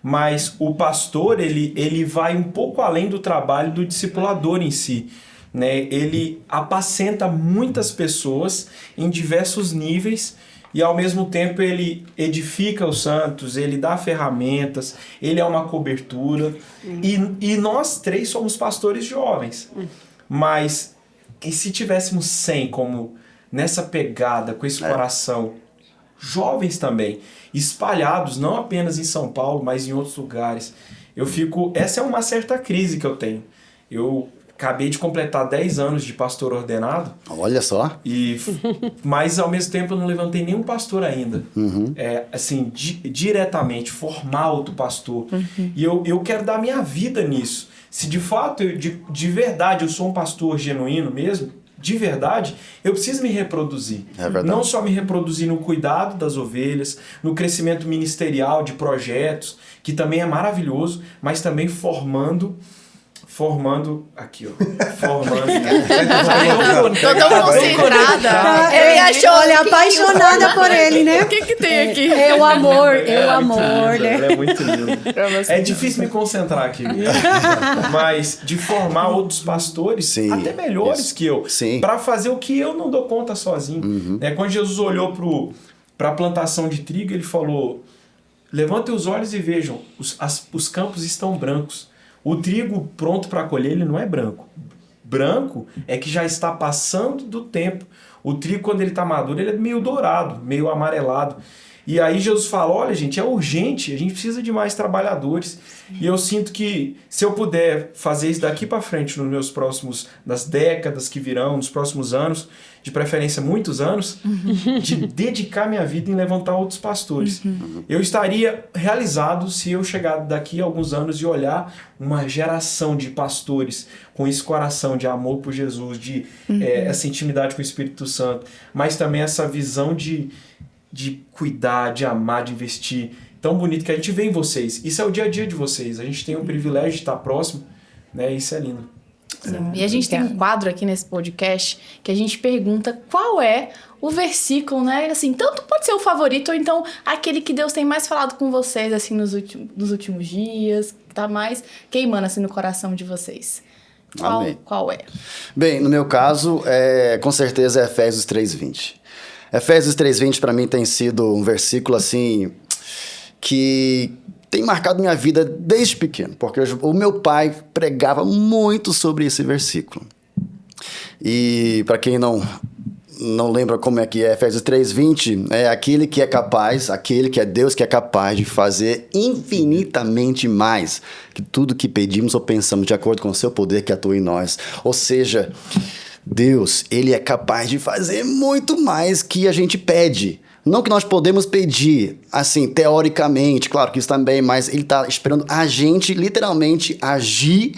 mas o pastor ele vai um pouco além do trabalho do discipulador em si, né? Ele apacenta muitas pessoas em diversos níveis. E ao mesmo tempo ele edifica os santos, ele dá ferramentas, ele é uma cobertura. E nós três somos pastores jovens. Mas e se tivéssemos 100 como nessa pegada, com esse coração, jovens também, espalhados não apenas em São Paulo, mas em outros lugares, essa é uma certa crise que eu tenho. Eu acabei de completar 10 anos de pastor ordenado. Olha só. Mas, ao mesmo tempo, eu não levantei nenhum pastor ainda. Assim, diretamente, formar outro pastor. E eu quero dar minha vida nisso. Se, de fato, de verdade, eu sou um pastor genuíno mesmo, de verdade, eu preciso me reproduzir. Não só me reproduzir no cuidado das ovelhas, no crescimento ministerial de projetos, que também é maravilhoso, mas também formando formando... Aqui, ó. Formando... Tô tão concentrada. Ele achou, olha, apaixonada por ele, né? O que tem aqui? É o amor, né? Ela é muito linda. É difícil me concentrar aqui. Mas de formar outros pastores, Sim, até melhores que eu, para fazer o que eu não dou conta sozinho. Quando Jesus olhou para a plantação de trigo, ele falou: levantem os olhos e vejam, os campos estão brancos. O trigo pronto para colher, ele não é branco. Branco é que já está passando do tempo. O trigo, quando ele está maduro, ele é meio dourado, meio amarelado. E aí Jesus fala: olha, gente, é urgente, a gente precisa de mais trabalhadores. E eu sinto que se eu puder fazer isso daqui para frente nas décadas que virão, nos próximos anos, de preferência muitos anos, de dedicar minha vida em levantar outros pastores. Eu estaria realizado se eu chegar daqui a alguns anos e olhar uma geração de pastores com esse coração de amor por Jesus, de essa intimidade com o Espírito Santo, mas também essa visão de cuidar, de amar, de investir. Tão bonito que a gente vê em vocês. Isso é o dia a dia de vocês. A gente tem o privilégio de estar próximo, né? Isso é lindo. Sim. E a gente tem um quadro aqui nesse podcast que a gente pergunta qual é o versículo, né? Assim, tanto pode ser o favorito ou então aquele que Deus tem mais falado com vocês, assim, nos últimos dias, que tá mais queimando, assim, no coração de vocês. Qual é? Bem, no meu caso, com certeza é Efésios 3:20. Efésios 3:20 para mim tem sido um versículo assim que tem marcado minha vida desde pequeno, porque o meu pai pregava muito sobre esse versículo. E para quem não lembra como é que é, Efésios 3:20 é aquele que é Deus que é capaz de fazer infinitamente mais que tudo que pedimos ou pensamos, de acordo com o seu poder que atua em nós. Ou seja, Deus, ele é capaz de fazer muito mais que a gente pede. Não que nós podemos pedir, assim, teoricamente, claro que isso também, mas ele está esperando a gente literalmente agir,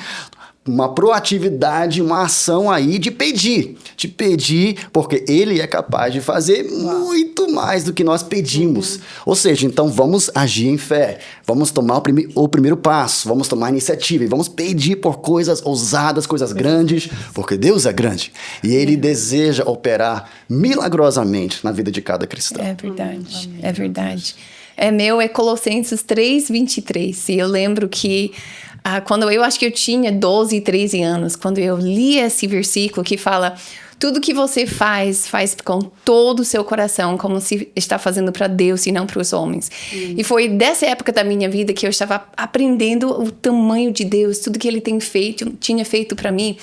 uma proatividade, uma ação aí de pedir, porque ele é capaz de fazer muito mais do que nós pedimos. Ou seja, então vamos agir em fé, vamos tomar o primeiro passo, vamos tomar a iniciativa e vamos pedir por coisas ousadas, coisas grandes, porque Deus é grande e ele deseja operar milagrosamente na vida de cada cristão. É verdade, é verdade. É Colossenses 3:23, e eu lembro que quando eu acho que eu tinha 12, 13 anos, quando eu li esse versículo que fala: tudo que você faz com todo o seu coração, como se está fazendo para Deus e não para os homens. E foi dessa época da minha vida que eu estava aprendendo o tamanho de Deus, tudo que ele tinha feito para mim.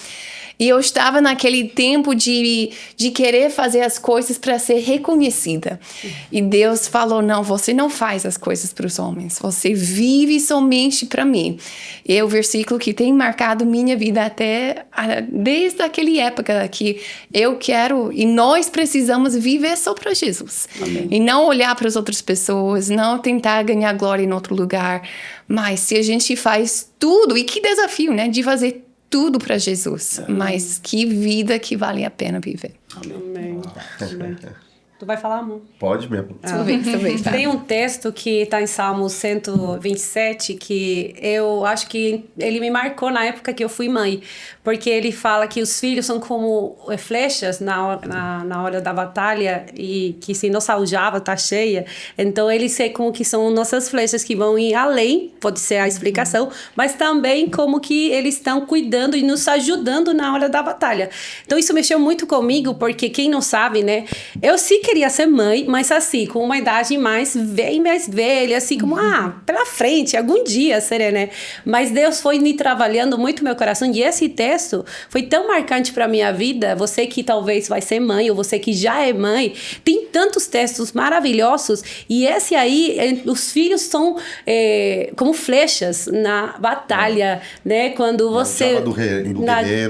E eu estava naquele tempo de querer fazer as coisas para ser reconhecida. E Deus falou: não, você não faz as coisas para os homens. Você vive somente para mim. E é o versículo que tem marcado minha vida desde aquela época que eu quero e nós precisamos viver só para Jesus. Amém. E não olhar para as outras pessoas, não tentar ganhar glória em outro lugar. Mas se a gente faz tudo, e que desafio, né? De fazer tudo para Jesus, mas que vida que vale a pena viver. Amém. Tu vai falar, amor? Pode mesmo. Talvez. Tem um texto que está em Salmo 127 que eu acho que ele me marcou na época que eu fui mãe, porque ele fala que os filhos são como flechas na hora da batalha e que se nossa aljava está cheia, então eles como que são nossas flechas que vão ir além, pode ser a explicação, mas também como que eles estão cuidando e nos ajudando na hora da batalha. Então isso mexeu muito comigo, porque quem não sabe, né, eu sim queria ser mãe, mas assim, com uma idade mais velha, assim, como, pela frente, algum dia serei, né? Mas Deus foi me trabalhando muito meu coração, e esse texto foi tão marcante para minha vida. Você que talvez vai ser mãe, ou você que já é mãe, tem tantos textos maravilhosos, e esse aí, os filhos são como flechas na batalha, né? Quando você...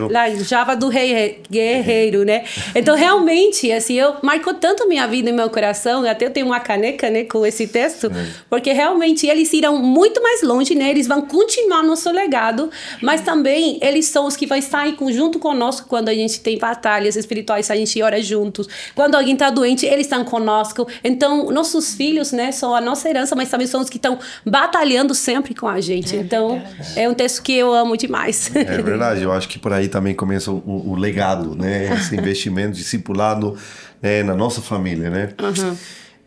Na Java do rei guerreiro, né? Então, realmente, assim, marcou tanto tanto minha vida e meu coração, até eu tenho uma caneca, né, com esse texto, porque realmente eles irão muito mais longe, né? Eles vão continuar nosso legado, mas também eles são os que vão estar em conjunto conosco quando a gente tem batalhas espirituais, a gente ora juntos. Quando alguém está doente, eles estão conosco. Então, nossos filhos, né, são a nossa herança, mas também são os que estão batalhando sempre com a gente. Então, é um texto que eu amo demais. É verdade, eu acho que por aí também começa o legado, né? Esse investimento discipulado, né, na nossa família, né?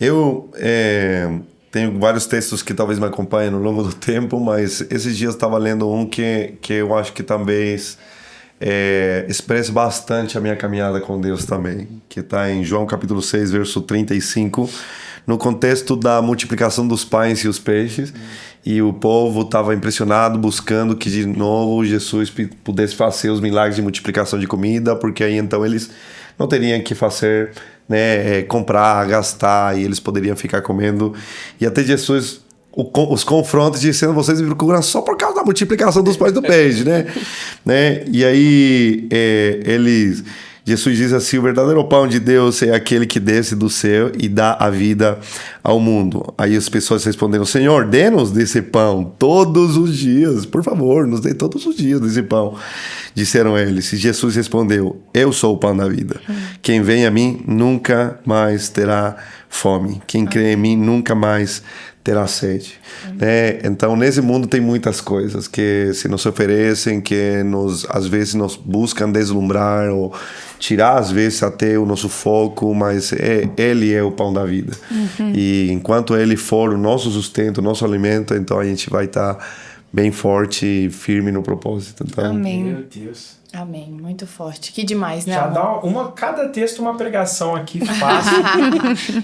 Eu tenho vários textos que talvez me acompanhem ao longo do tempo, mas esses dias eu estava lendo um que eu acho que talvez expressa bastante a minha caminhada com Deus também, que está em João capítulo 6, verso 35, no contexto da multiplicação dos pães e os peixes, e o povo estava impressionado, buscando que de novo Jesus pudesse fazer os milagres de multiplicação de comida, porque aí então eles não teriam que fazer, né, comprar, gastar, e eles poderiam ficar comendo. E até Jesus, os confrontos, dizendo: vocês me procuram só por causa da multiplicação dos pães do peixe, né? E aí Jesus diz assim: o verdadeiro pão de Deus é aquele que desce do céu e dá a vida ao mundo. Aí as pessoas responderam: Senhor, dê-nos desse pão todos os dias, por favor, nos dê todos os dias desse pão. Disseram eles, e Jesus respondeu: eu sou o pão da vida. Quem vem a mim nunca mais terá fome. Quem crê em mim nunca mais terá sede. Então, nesse mundo tem muitas coisas que se nos oferecem, que às vezes nos buscam deslumbrar ou tirar, às vezes, até o nosso foco, mas Ele é o pão da vida. E enquanto Ele for o nosso sustento, o nosso alimento, então a gente vai estar bem forte e firme no propósito. Então, Amém. Meu Deus. Amém. Muito forte. Que demais, né? Já dá cada texto uma pregação aqui fácil.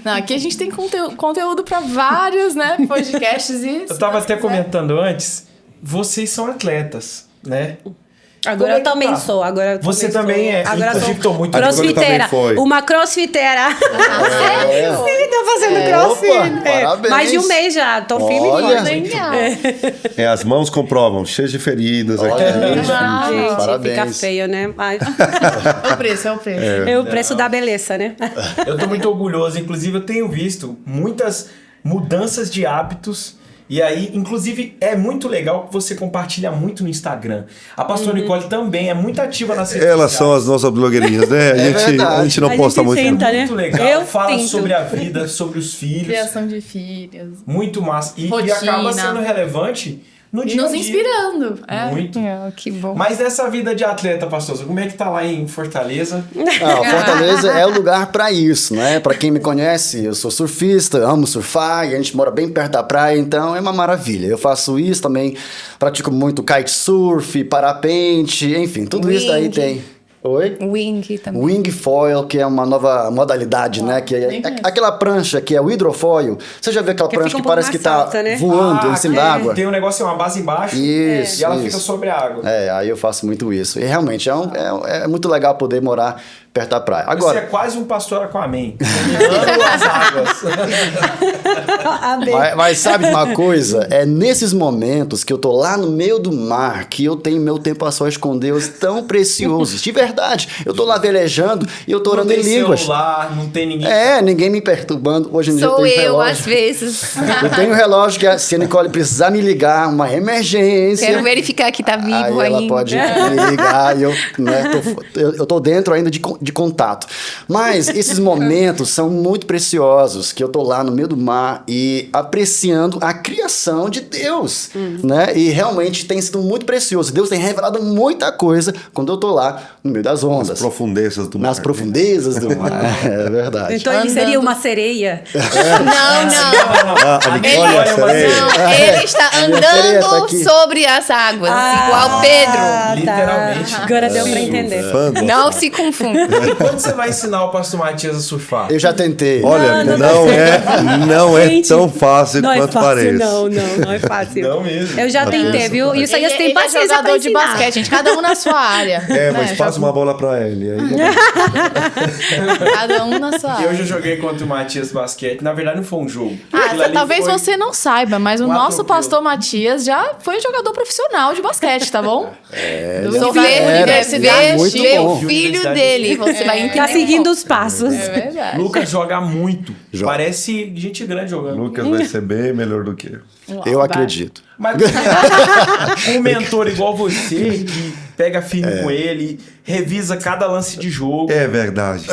Não, aqui a gente tem conteúdo para vários, né, podcasts e... Eu tava até comentando antes, vocês são atletas, né? Agora eu também sou. Você também é. Agora Inclusive, tô muito crossfiteira. Uma crossfiteira. Sério? Sim, tô fazendo crossfit. Parabéns. Mais de um mês já. Tô firme e Olha. forte. Legal. as mãos comprovam, cheias de feridas aqui. Gente, Parabéns. fica feio, né? Mas É o preço, é o preço. é o preço da beleza, né? Eu tô muito orgulhoso. Inclusive, eu tenho visto muitas mudanças de hábitos. E aí, inclusive, é muito legal que você compartilha muito no Instagram. A pastora Nicole também é muito ativa nas redes Elas sociais. são as nossas blogueirinhas, né? A gente não A posta gente muito. tenta, né? Muito legal. Eu Fala tento. sobre a vida, sobre os filhos. Criação de filhos. Muito massa. E Rotina. acaba sendo relevante no dia a Nos dia. inspirando. É. Muito. Que bom. Mas nessa vida de atleta, pastor, como é que tá lá em Fortaleza? Fortaleza é o lugar para isso, né? Para quem me conhece, eu sou surfista, amo surfar, e a gente mora bem perto da praia, então é uma maravilha. Eu faço isso também, pratico muito kitesurf, parapente, enfim, tudo isso daí tem. Oi? Wing também. Wing foil, que é uma nova modalidade, né? Que é aquela prancha que é o hidrofoil. Você já viu aquela Que prancha fica um que pouco parece que mais tá alta, né? voando em cima da água? Tem um negócio, uma base embaixo. Isso, E ela isso. fica sobre a água. Aí eu faço muito isso. E realmente é muito legal poder morar perto da praia. Você Agora, é quase um pastor Aquaman. Dominando as águas. mas sabe de uma coisa? É nesses momentos que eu tô lá no meio do mar que eu tenho meu tempo a sós com Deus tão precioso. De verdade. Eu tô lá velejando e eu tô Não orando tem em línguas. celular, não tem ninguém. Ninguém me perturbando. Hoje em dia eu Sou tenho eu, relógio. às vezes. Eu tenho um relógio que se a Nicole precisar me ligar, uma emergência. Quero verificar que tá vivo Aí ela ainda. pode me ligar e eu tô dentro ainda de contato. Mas esses momentos são muito preciosos, que eu tô lá no meio do mar e apreciando a criação de Deus, né? E realmente tem sido muito precioso. Deus tem revelado muita coisa quando eu tô lá no meio das ondas. Nas profundezas do mar. Nas profundezas do mar. É verdade. Então ele seria uma sereia. Não. A Nicole é a sereia. Não, ele está minha sereia tá andando aqui. sobre as águas, igual Pedro. Literalmente. Agora deu pra entender. Surfando. Não se confunda. E quando você vai ensinar o pastor Matias a surfar? Eu já tentei. Olha, não não é Gente, tão fácil quanto parece. Não é fácil. Não mesmo. Eu já tentei, viu? Isso aí você tem paciência é jogador pra de ensinar. basquete, gente. Cada um na sua área. Mas passa uma bola pra ele. Aí Cada um na sua área. Eu já joguei contra o Matias basquete. Na verdade, não foi um jogo. Aquilo ali Talvez foi você não saiba, mas o um nosso atropelo. pastor Matias já foi jogador profissional de basquete, tá bom? Sou universidade. muito ver bom. o filho dele, você vai entender. Tá seguindo os passos. É verdade. Lucas joga muito. Joga. Parece gente grande jogando. Lucas vai ser bem melhor do que eu. Eu acredito. Mas um mentor igual você, que pega firme com ele, revisa cada lance de jogo. É verdade.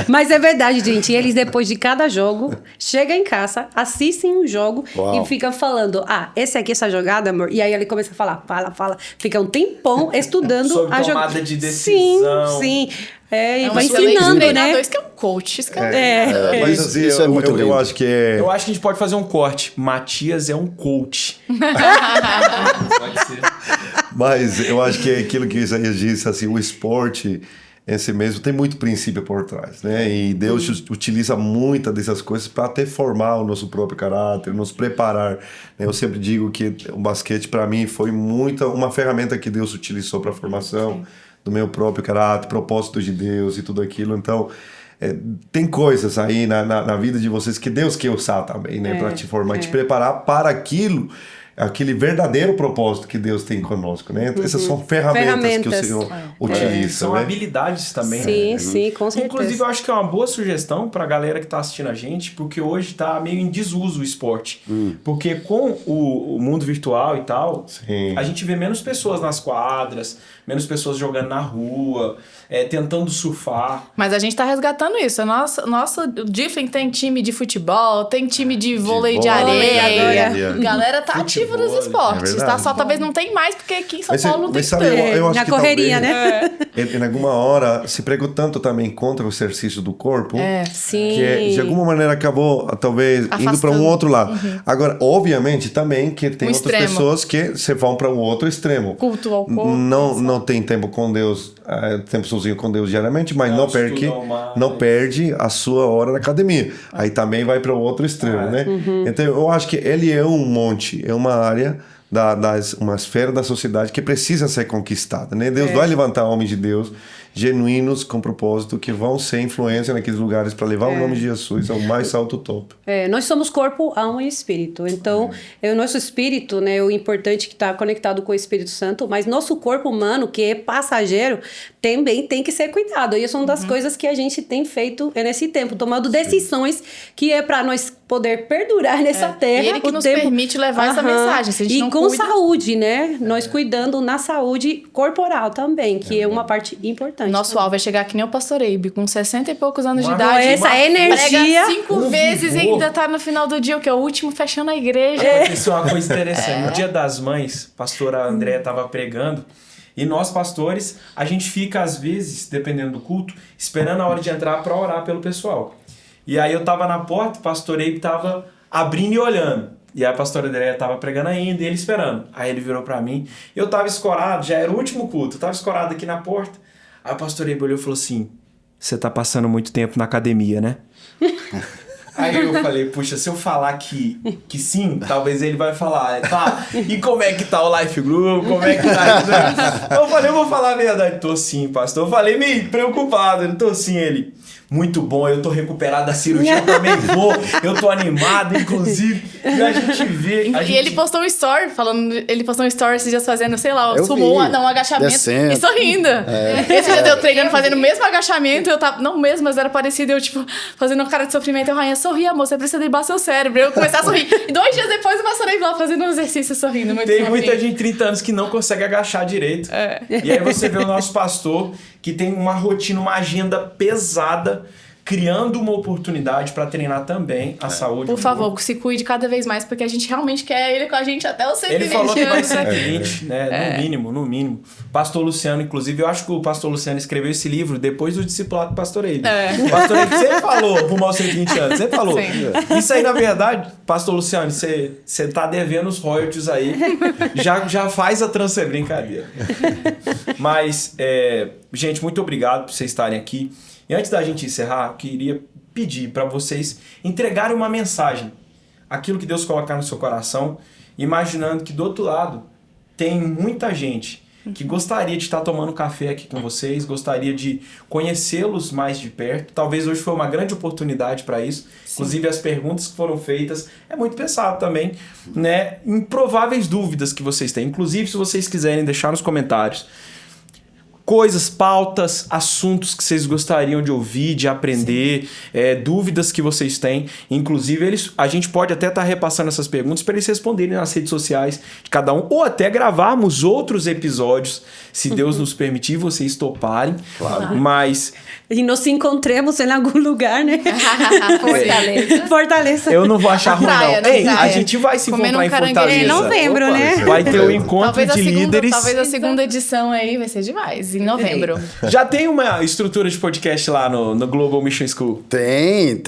Mas é verdade, gente. Eles, depois de cada jogo, chegam em casa, assistem o jogo Uau. e ficam falando: esse aqui, essa jogada, amor. E aí ele começa a falar, fala. Fica um tempão estudando Sobre a jogada. tomada de decisão. Sim. É, e É um vai excelente ensinando, né? treinador, isso que é um coach. Isso que Mas assim, Isso é muito lindo. eu acho que é. Eu acho que a gente pode fazer um corte. Matias é um coach. Pode ser. Mas eu acho que é aquilo que Isaías disse, assim, o esporte em si mesmo tem muito princípio por trás, né? E Deus utiliza muitas dessas coisas para até formar o nosso próprio caráter, nos preparar, né? Eu sempre digo que o basquete para mim foi uma ferramenta que Deus utilizou para a formação do meu próprio caráter, propósito de Deus e tudo aquilo. Então, tem coisas aí na vida de vocês que Deus quer usar também, né? Para te formar, te preparar para aquele verdadeiro propósito que Deus tem conosco, né? Essas são ferramentas que o Senhor utiliza, São né? habilidades também. Sim, né? sim, com certeza. Inclusive, eu acho que é uma boa sugestão para a galera que está assistindo a gente, porque hoje está meio em desuso o esporte. Porque com o mundo virtual e tal, Sim. a gente vê menos pessoas nas quadras, menos pessoas jogando na rua, tentando surfar. Mas a gente tá resgatando isso. O Difflin tem time de futebol, tem time de vôlei de vôlei, areia. agora. Galera tá ativa nos esportes, É tá? verdade. Só talvez não tem mais, porque aqui em São Paulo não tem sabe, tanto. eu acho Na que correria, talvez, né? Em alguma hora se pregou tanto também contra o exercício do corpo, Sim. que de alguma maneira acabou talvez indo para um Afastando. outro lado. Agora, obviamente também que tem outras extremo. pessoas que se vão para um outro extremo. Culto ao corpo. Não tem tempo com Deus, tempo sozinho com Deus diariamente, mas não perde a sua hora na academia. Aí também vai para o outro extremo, né? Então eu acho que ele é um monte, é uma área uma esfera da sociedade que precisa ser conquistada, né? Deus vai levantar homens de Deus genuínos com propósito que vão ser influência naqueles lugares para levar o nome de Jesus ao mais alto topo. Nós somos corpo, alma e espírito. Então, o nosso espírito, né, o importante é que está conectado com o Espírito Santo, mas nosso corpo humano, que é passageiro, também tem que ser cuidado. E isso é uma das coisas que a gente tem feito nesse tempo, tomando decisões que é para nós poder perdurar nessa terra. E ele que o nos tempo... permite levar essa mensagem. Se a gente e não com cuida... saúde, né? Nós cuidando na saúde corporal também, que é uma parte importante. Nosso alvo é chegar que nem o Pastor Eibe, com 60 e poucos anos de Uma idade. essa energia. Prega 5 vezes e ainda tá no final do dia, o que é o último fechando a igreja. Isso é uma coisa interessante. No Dia das Mães, a pastora Andréa estava pregando, e nós, pastores, a gente fica, às vezes, dependendo do culto, esperando a hora de entrar para orar pelo pessoal. E aí eu tava na porta, o pastor Eibe tava abrindo e olhando. E aí a pastora Andréa tava pregando ainda e ele esperando. Aí ele virou para mim, eu tava escorado, já era o último culto, eu tava escorado aqui na porta. Aí o pastor Eibe olhou e falou assim, você tá passando muito tempo na academia, né? Aí eu falei, puxa, se eu falar que sim, talvez ele vai falar, tá, e como é que tá o Life Group, como é que tá? Eu falei, eu vou falar a verdade, tô sim, pastor. Eu falei, meio preocupado, ele tô sim, ele... Muito bom, eu tô recuperado da cirurgia, eu também vou, eu tô animado, inclusive, e a gente vê... E ele postou um story, ele postou um story esses dias fazendo, sei lá, Eu sumou vi. um agachamento Descendo. e sorrindo. Esse dia eu treinando, fazendo o mesmo agachamento, eu tava, não mesmo, mas era parecido, eu tipo, fazendo uma cara de sofrimento, eu, Rainha, sorri, amor, você precisa driblar seu cérebro, eu começar a sorrir. E 2 dias depois eu passei lá fazendo um exercício sorrindo, muito Tem fofinho. muita gente de 30 anos que não consegue agachar direito. E aí você vê o nosso pastor, que tem uma rotina, uma agenda pesada, criando uma oportunidade para treinar também a saúde. Por favor, se cuide cada vez mais, porque a gente realmente quer ele com a gente até os 120 Ele falou que vai anos. 120, né? No mínimo. Pastor Luciano, inclusive, eu acho que o pastor Luciano escreveu esse livro depois do discipulado do pastor Eibe. O pastor Eibe sempre falou rumo aos 120 anos, sempre falou. Sim. Isso aí, na verdade, pastor Luciano, você tá devendo os royalties aí. Já faz a transfer, brincadeira. Mas, gente, muito obrigado por vocês estarem aqui. E antes da gente encerrar, eu queria pedir para vocês entregarem uma mensagem, aquilo que Deus colocar no seu coração, imaginando que do outro lado tem muita gente que gostaria de estar tomando café aqui com vocês, gostaria de conhecê-los mais de perto. Talvez hoje foi uma grande oportunidade para isso. Sim. Inclusive as perguntas que foram feitas é muito pensado também, né, em prováveis dúvidas que vocês têm. Inclusive, se vocês quiserem deixar nos comentários coisas, pautas, assuntos que vocês gostariam de ouvir, de aprender, dúvidas que vocês têm. Inclusive, a gente pode até estar repassando essas perguntas para eles responderem nas redes sociais de cada um, ou até gravarmos outros episódios, se Deus nos permitir, vocês toparem. Claro. Mas... E nos encontremos em algum lugar, né? Fortaleza. Eu não vou achar ruim, não. Ei, a gente vai se encontrar em Fortaleza. Em novembro, né? Vai ter o encontro de líderes. Talvez a segunda edição aí vai ser demais. Em novembro. Já tem uma estrutura de podcast lá no Global Mission School? Tem.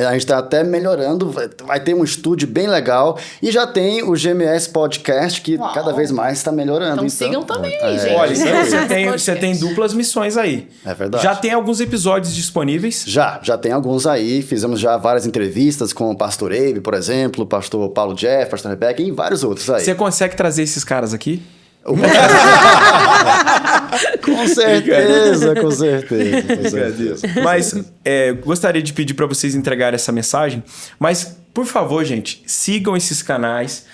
A gente tá até melhorando. Vai ter um estúdio bem legal. E já tem o GMS Podcast, que cada vez mais está melhorando. Então sigam também, gente. Olha, você tem duplas missões aí. É verdade. Já tem alguns episódios disponíveis? Já tem alguns aí. Fizemos já várias entrevistas com o pastor Abe, por exemplo, o pastor Paulo Jeff, pastor Rebeca e vários outros aí. Você consegue trazer esses caras aqui? Com certeza. Mas gostaria de pedir para vocês entregarem essa mensagem. Mas, por favor, gente, sigam esses canais,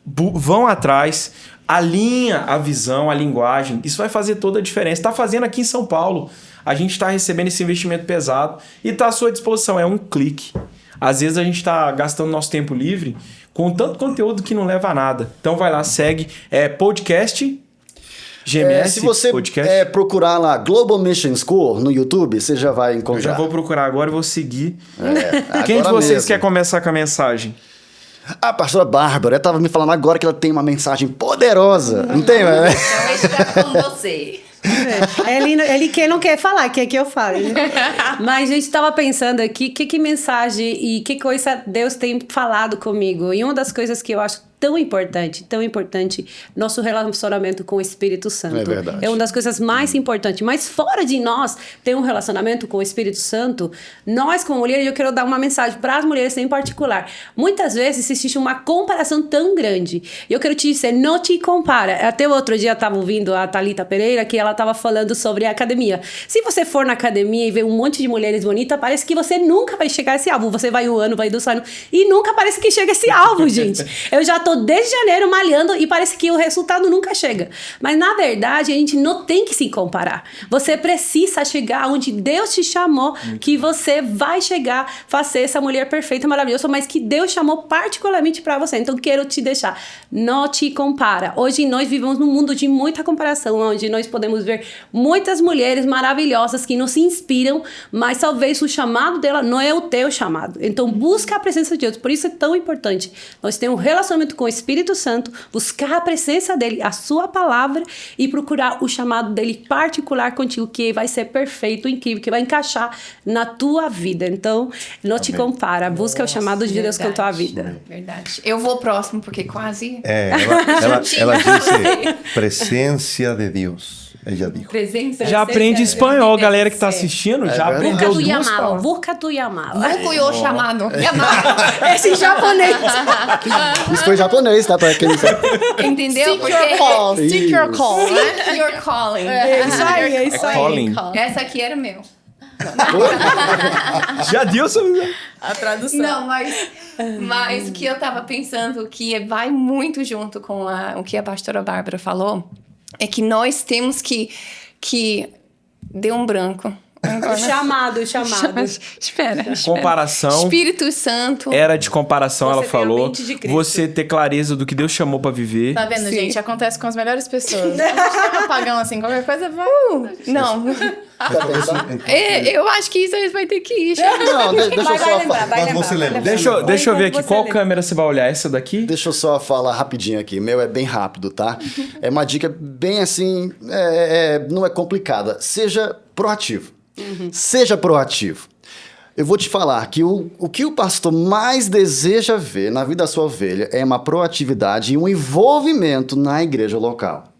vão atrás, alinha a visão, a linguagem. Isso vai fazer toda a diferença. Está fazendo aqui em São Paulo. A gente está recebendo esse investimento pesado e está à sua disposição. É um clique. Às vezes a gente está gastando nosso tempo livre com tanto conteúdo que não leva a nada. Então vai lá, segue. podcast, GMS, se você podcast. Procurar lá Global Mission School no YouTube, você já vai encontrar. Eu já vou procurar agora e vou seguir. Quem de vocês quer começar com a mensagem? A pastora Bárbara estava me falando agora que ela tem uma mensagem poderosa. Não tem, né? Então, está com você. Ele não quer falar, quer que eu fale. Né? Mas a gente estava pensando aqui, que mensagem e que coisa Deus tem falado comigo. E uma das coisas que eu acho tão importante, nosso relacionamento com o Espírito Santo. É verdade. É uma das coisas mais importantes. Mas fora de nós ter um relacionamento com o Espírito Santo, nós como mulheres, eu quero dar uma mensagem para as mulheres em particular. Muitas vezes existe uma comparação tão grande. Eu quero te dizer, não te compara. Até o outro dia eu estava ouvindo a Thalita Pereira, que ela estava falando sobre a academia. Se você for na academia e ver um monte de mulheres bonitas, parece que você nunca vai chegar a esse alvo. Você vai um ano, vai 2 anos, e nunca parece que chega a esse alvo, gente. Eu já tô desde janeiro malhando e parece que o resultado nunca chega. Mas, na verdade, a gente não tem que se comparar. Você precisa chegar onde Deus te chamou, que você vai chegar, fazer essa mulher perfeita, maravilhosa, mas que Deus chamou particularmente para você. Então, quero te deixar. Não te compara. Hoje, nós vivemos num mundo de muita comparação, onde nós podemos ver muitas mulheres maravilhosas que nos inspiram, mas talvez o chamado dela não é o teu chamado. Então, busca a presença de Deus. Por isso é tão importante. Nós temos um relacionamento com o Espírito Santo, buscar a presença dele, a sua palavra e procurar o chamado dele particular contigo, que vai ser perfeito, incrível, que vai encaixar na tua vida. Então, não te compara, busca o chamado de Deus com a tua vida. Verdade. Eu vou próximo, porque quase... Ela disse presença de Deus. Ela disse. Já aprende espanhol, galera que está assistindo. Já aprendeu duas palavras. Busca tu Yamal. Vuku yo chamado. Esse japonês. Isso foi japonês, tá? Pra quem sabe. Entendeu? Seek your call. Seek your call, né? Your calling. É isso aí. Calling. Essa aqui era meu. Já deu sobre A tradução. Não, mas o que eu tava pensando que vai muito junto com o que a pastora Bárbara falou é que nós temos que deu um branco. Chamado. Espera. Comparação. Espírito Santo. Era de comparação, ela Você tem a falou. mente de Cristo. Você ter clareza do que Deus chamou pra viver. Tá vendo, gente? Acontece com as melhores pessoas. A gente tem um apagão assim, qualquer coisa vai... Não. Eu acho que isso vai ter que ir. Não, deixa eu só falar. Mas você lembra. Deixa eu ver aqui. Qual câmera você vai olhar? Essa daqui? Deixa eu só falar rapidinho aqui. Meu é bem rápido, tá? É uma dica bem assim, não é complicada. Seja proativo. Seja proativo. Eu vou te falar que o que o pastor mais deseja ver na vida da sua ovelha é uma proatividade e um envolvimento na igreja local.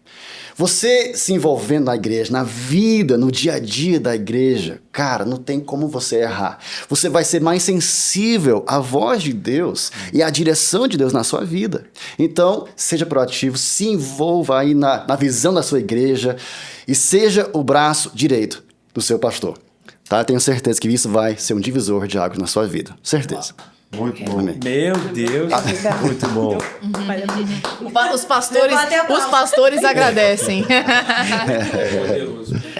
Você se envolvendo na igreja, na vida, no dia a dia da igreja, cara, não tem como você errar. Você vai ser mais sensível à voz de Deus e à direção de Deus na sua vida. Então, seja proativo, se envolva aí na visão da sua igreja e seja o braço direito do seu pastor. Tá? Tenho certeza que isso vai ser um divisor de águas na sua vida. Certeza. Muito bom. Amém. Meu Deus. Muito bom. Os pastores agradecem.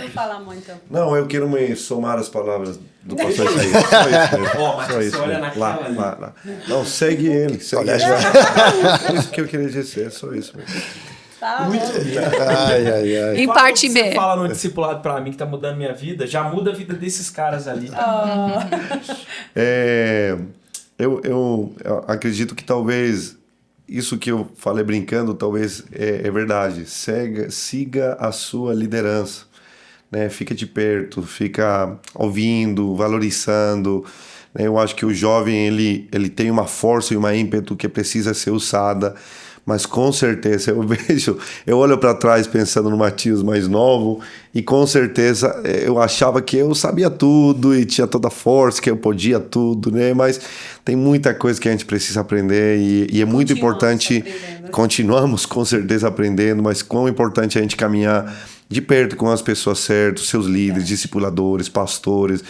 Não fala muito. Não, eu quero me somar às palavras do pastor Isaías. Só isso mesmo. Ó, mas Só você isso olha mesmo. naquela Lá. Não, segue ele. Segue ele. É isso que eu queria dizer, é só isso mesmo. Em parte Você B. fala no discipulado pra mim que tá mudando minha vida, já muda a vida desses caras ali. Eu acredito que talvez isso que eu falei brincando, talvez é verdade. Siga a sua liderança, né? Fica de perto, fica ouvindo, valorizando. Né? Eu acho que o jovem ele tem uma força e uma ímpeto que precisa ser usada. Mas com certeza eu olho para trás pensando no Matias mais novo e com certeza eu achava que eu sabia tudo e tinha toda a força, que eu podia tudo, né? Mas tem muita coisa que a gente precisa aprender e é muito importante. Continuamos com certeza aprendendo, mas quão importante é a gente caminhar de perto com as pessoas certas, seus líderes, discipuladores, pastores.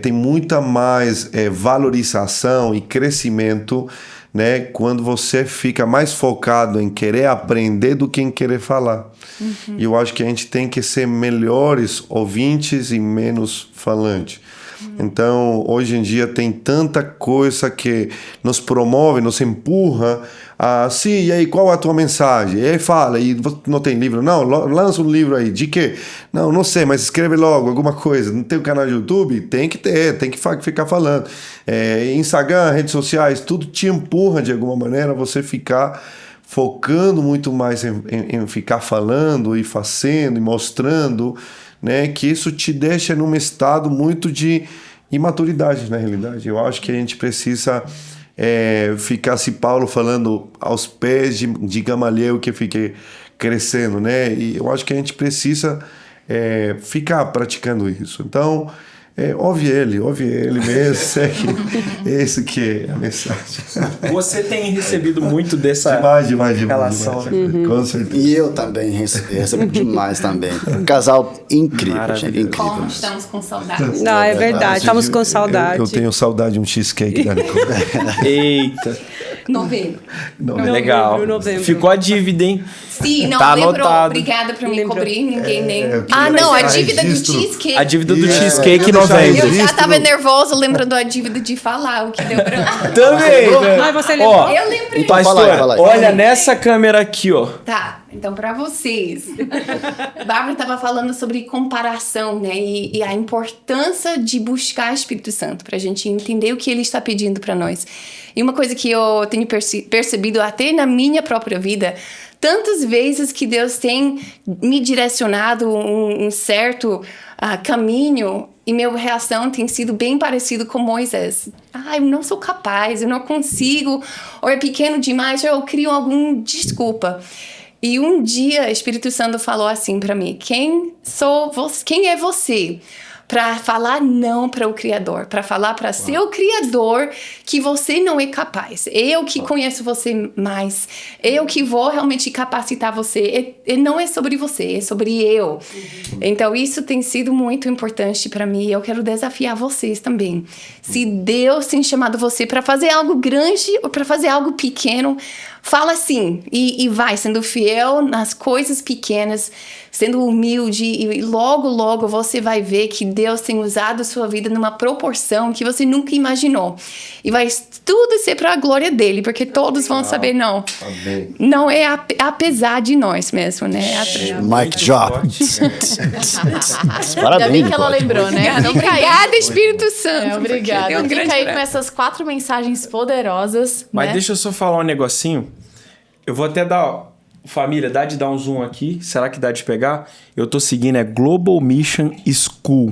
Tem muita mais valorização e crescimento, né, quando você fica mais focado em querer aprender do que em querer falar. E eu acho que a gente tem que ser melhores ouvintes e menos falantes. Então, hoje em dia tem tanta coisa que nos promove, nos empurra a, sim, e aí, qual a tua mensagem? E aí fala, e não tem livro? Não, lança um livro aí, de quê? Não sei, mas escreve logo alguma coisa. Não tem um canal de YouTube? Tem que ter, tem que ficar falando. Instagram, redes sociais, tudo te empurra de alguma maneira a você ficar focando muito mais em ficar falando e fazendo e mostrando, né, que isso te deixa num estado muito de imaturidade, na realidade. Eu acho que a gente precisa ficar, se Paulo falando, aos pés de Gamaliel que fiquei crescendo, né? E eu acho que a gente precisa ficar praticando isso. Então, ouve ele mesmo, segue. Esse que é a mensagem. Você tem recebido muito dessa demais, relação. Demais. Com certeza. E eu também recebo demais também. Um casal incrível, gente, incrível. Como estamos com saudade. Não, é verdade. Estamos com saudade. Eu tenho saudade de um cheesecake da Nicole. Eita. Novembro. Legal. Novembro. Ficou a dívida, hein? Sim, não Tá lembrou. anotado. Obrigada por me Lembrou. cobrir. Ninguém nem... Ah, não, a deixar dívida do registro. cheesecake. A dívida do Isso. cheesecake em Eu deixar novembro. Eu já registro. tava nervosa lembrando a dívida de falar o que deu branco. Também. Mas você lembrou? Ó, Eu lembrei. Então, pastor, fala aí. olha nessa câmera aqui, ó. Tá, então pra vocês. Bárbara tava falando sobre comparação, né? E a importância de buscar o Espírito Santo pra gente entender o que ele está pedindo pra nós. E uma coisa que eu tenho percebido até na minha própria vida, tantas vezes que Deus tem me direcionado um certo caminho e minha reação tem sido bem parecido com Moisés. Eu não sou capaz, eu não consigo, ou é pequeno demais, ou eu crio alguma desculpa. E um dia o Espírito Santo falou assim para mim: quem é você para falar não para o Criador, para falar para seu Criador que você não é capaz? Eu que conheço você mais, eu que vou realmente capacitar você. E não é sobre você, é sobre eu. Então isso tem sido muito importante para mim. Eu quero desafiar vocês também. Se Deus tem chamado você para fazer algo grande ou para fazer algo pequeno, fala sim e vai sendo fiel nas coisas pequenas, sendo humilde, e logo você vai ver que Deus tem usado a sua vida numa proporção que você nunca imaginou. E vai tudo ser para a glória dele, porque todos vão saber, não. Amém. Não é apesar de nós mesmo, né? Mic drop. Ainda Parabéns, bem que ela Nicole. lembrou, né? Obrigada, Espírito Santo. Obrigada. porque deu um Fica aí grande com essas 4 mensagens poderosas. Mas né? deixa eu só falar um negocinho. Eu vou até dar... Família, dá de dar um zoom aqui? Será que dá de pegar? Eu tô seguindo, Global Mission School.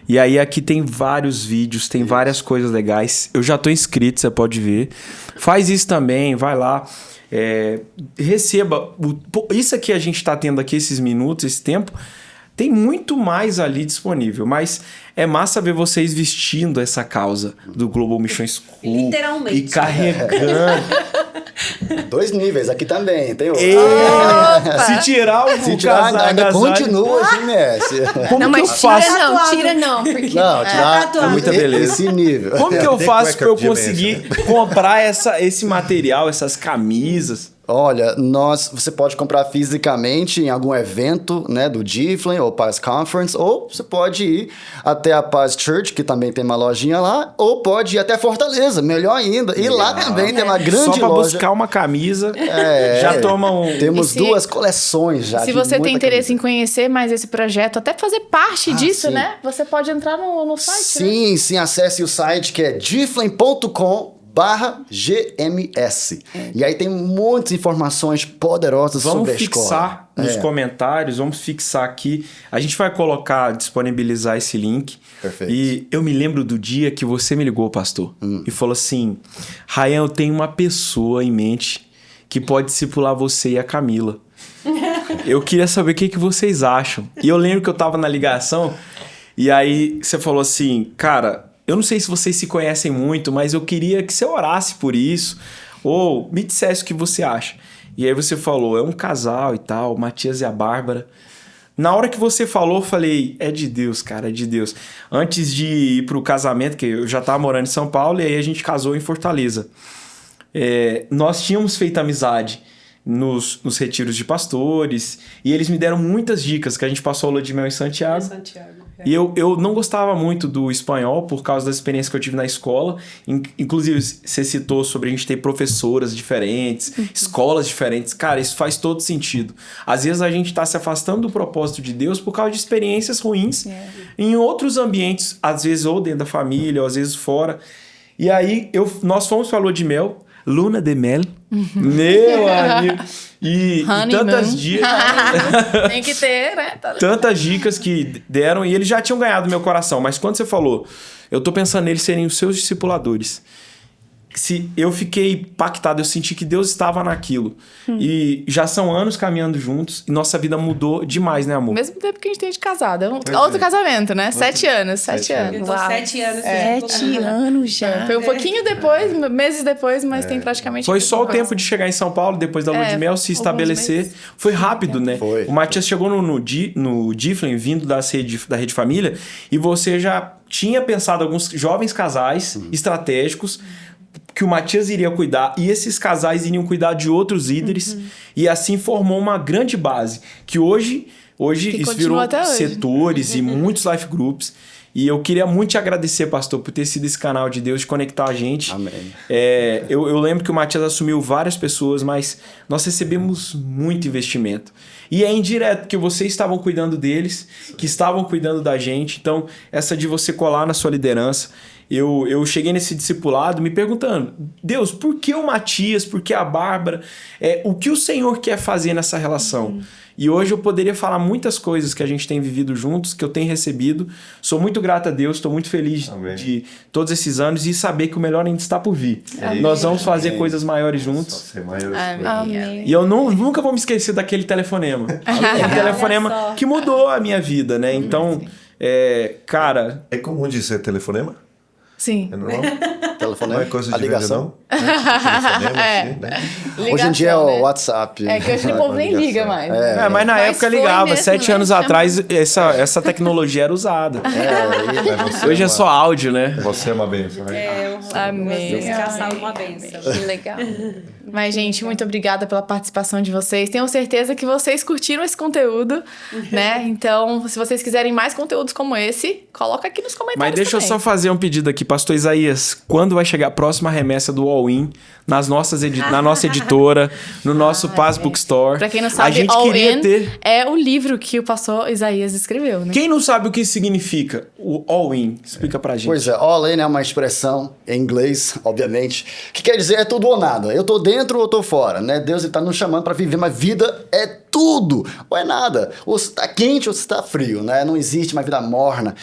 E aí aqui tem vários vídeos, tem várias coisas legais. Eu já tô inscrito, você pode ver. Faz isso também, vai lá. Receba. Isso aqui a gente tá tendo aqui, esses minutos, esse tempo, tem muito mais ali disponível. Mas é massa ver vocês vestindo essa causa do Global Mission School. Literalmente. E carregando. 2 níveis, aqui também, tem outro. Se tirar o Se tirar, ainda agasalho, continua assim, Messi. como Não, que eu mas faço? tira não, porque... Não, tirar tatuado. Muita beleza. esse nível. Como que eu Tem faço cueca pra eu de conseguir comprar esse material, essas camisas? Olha, você pode comprar fisicamente em algum evento, né, do Giflen ou Paz Conference, ou você pode ir até a Paz Church, que também tem uma lojinha lá, ou pode ir até Fortaleza, melhor ainda. E lá também tem uma grande Só pra loja. buscar uma camisa, É, já toma um... Temos E se- 2 coleções já. Se de você tem muita interesse camisa. em conhecer mais esse projeto, até fazer parte disso, sim. né? Você pode entrar no site, né? Sim, acesse o site que é giflen.com/GMS. E aí tem muitas informações poderosas Vamos sobre a escola. fixar nos comentários, vamos fixar aqui. A gente vai colocar, disponibilizar esse link. Perfeito. E eu me lembro do dia que você me ligou, pastor, e falou assim: Ryan, eu tenho uma pessoa em mente que pode discipular você e a Camila. Eu queria saber o que vocês acham. E eu lembro que eu tava na ligação, e aí você falou assim, cara, eu não sei se vocês se conhecem muito, mas eu queria que você orasse por isso, ou me dissesse o que você acha. E aí você falou, é um casal e tal, o Matias e a Bárbara. Na hora que você falou, eu falei, é de Deus, cara, é de Deus. Antes de ir pro casamento, que eu já tava morando em São Paulo, e aí a gente casou em Fortaleza. Nós tínhamos feito amizade nos retiros de pastores, e eles me deram muitas dicas, que a gente passou a lua de mel em Santiago. E eu não gostava muito do espanhol por causa da experiência que eu tive na escola. Inclusive, você citou sobre a gente ter professoras diferentes, escolas diferentes. Cara, isso faz todo sentido. Às vezes a gente tá se afastando do propósito de Deus por causa de experiências ruins em outros ambientes, às vezes ou dentro da família, ou às vezes fora. E aí, nós fomos pra lua de mel, luna de mel, meu amigo. E tantas dicas. Tem que ter, né? Tantas dicas que deram e eles já tinham ganhado meu coração. Mas quando você falou, eu tô pensando neles serem os seus discipuladores. Eu fiquei impactado, eu senti que Deus estava naquilo. E já são anos caminhando juntos e nossa vida mudou demais, né, amor? Mesmo tempo que a gente tem de casado. Outro casamento, né? 7 anos. 7 anos. Eu tô 7 anos. 7 anos já. Foi um pouquinho depois, meses depois, mas tem praticamente... Foi só o tempo de chegar em São Paulo, depois da lua de mel, se estabelecer. meses. Foi rápido, né? Foi. O Matias chegou no Giflen, vindo da Rede Família, e você já tinha pensado alguns jovens casais estratégicos que o Matias iria cuidar, e esses casais iriam cuidar de outros líderes, e assim formou uma grande base, que hoje isso virou até hoje. setores e muitos life groups. E eu queria muito te agradecer, pastor, por ter sido esse canal de Deus, de conectar a gente. Amém. Eu lembro que o Matias assumiu várias pessoas, mas nós recebemos muito investimento. E é indireto, porque vocês estavam cuidando deles, que estavam cuidando da gente. Então, essa de você colar na sua liderança. Eu cheguei nesse discipulado me perguntando, Deus, por que o Matias, por que a Bárbara? O que o Senhor quer fazer nessa relação? E hoje eu poderia falar muitas coisas que a gente tem vivido juntos, que eu tenho recebido. Sou muito grato a Deus, estou muito feliz de todos esses anos e saber que o melhor ainda está por vir. Nós vamos fazer coisas maiores juntos. Amém. E eu nunca vou me esquecer daquele telefonema. Aquele telefonema que mudou a minha vida, né? Então, cara... É comum dizer telefonema? Sim. É normal? Telefonema, Não é coisa de a ligação. vender, não? Telefonema, assim, né? Hoje em dia é Ligação, o né? WhatsApp. É que hoje o povo nem liga mais. Mas na Mas época foi ligava. mesmo, 7 né? anos atrás, essa tecnologia era usada. Mas você Hoje é só áudio, né? Você é uma benção, né? Amém. Deus caçar uma benção. Que legal. Mas, gente, muito obrigada pela participação de vocês. Tenho certeza que vocês curtiram esse conteúdo, né? Então, se vocês quiserem mais conteúdos como esse, coloca aqui nos comentários. Mas deixa eu também. só fazer um pedido aqui, pastor Isaías. Quando vai chegar a próxima remessa do All-In na nossa editora, no nosso Paz Bookstore? Pra quem não a sabe, gente All queria In ter... é o livro que o pastor Isaías escreveu, né? Quem não sabe o que significa o All-In? Explica pra gente. Pois é, all in é uma expressão em inglês, obviamente, que quer dizer é tudo ou nada. Eu tô dentro ou tô fora, né? Deus está nos chamando para viver uma vida é tudo ou é nada. Ou você está quente ou você está frio, né? Não existe uma vida morna.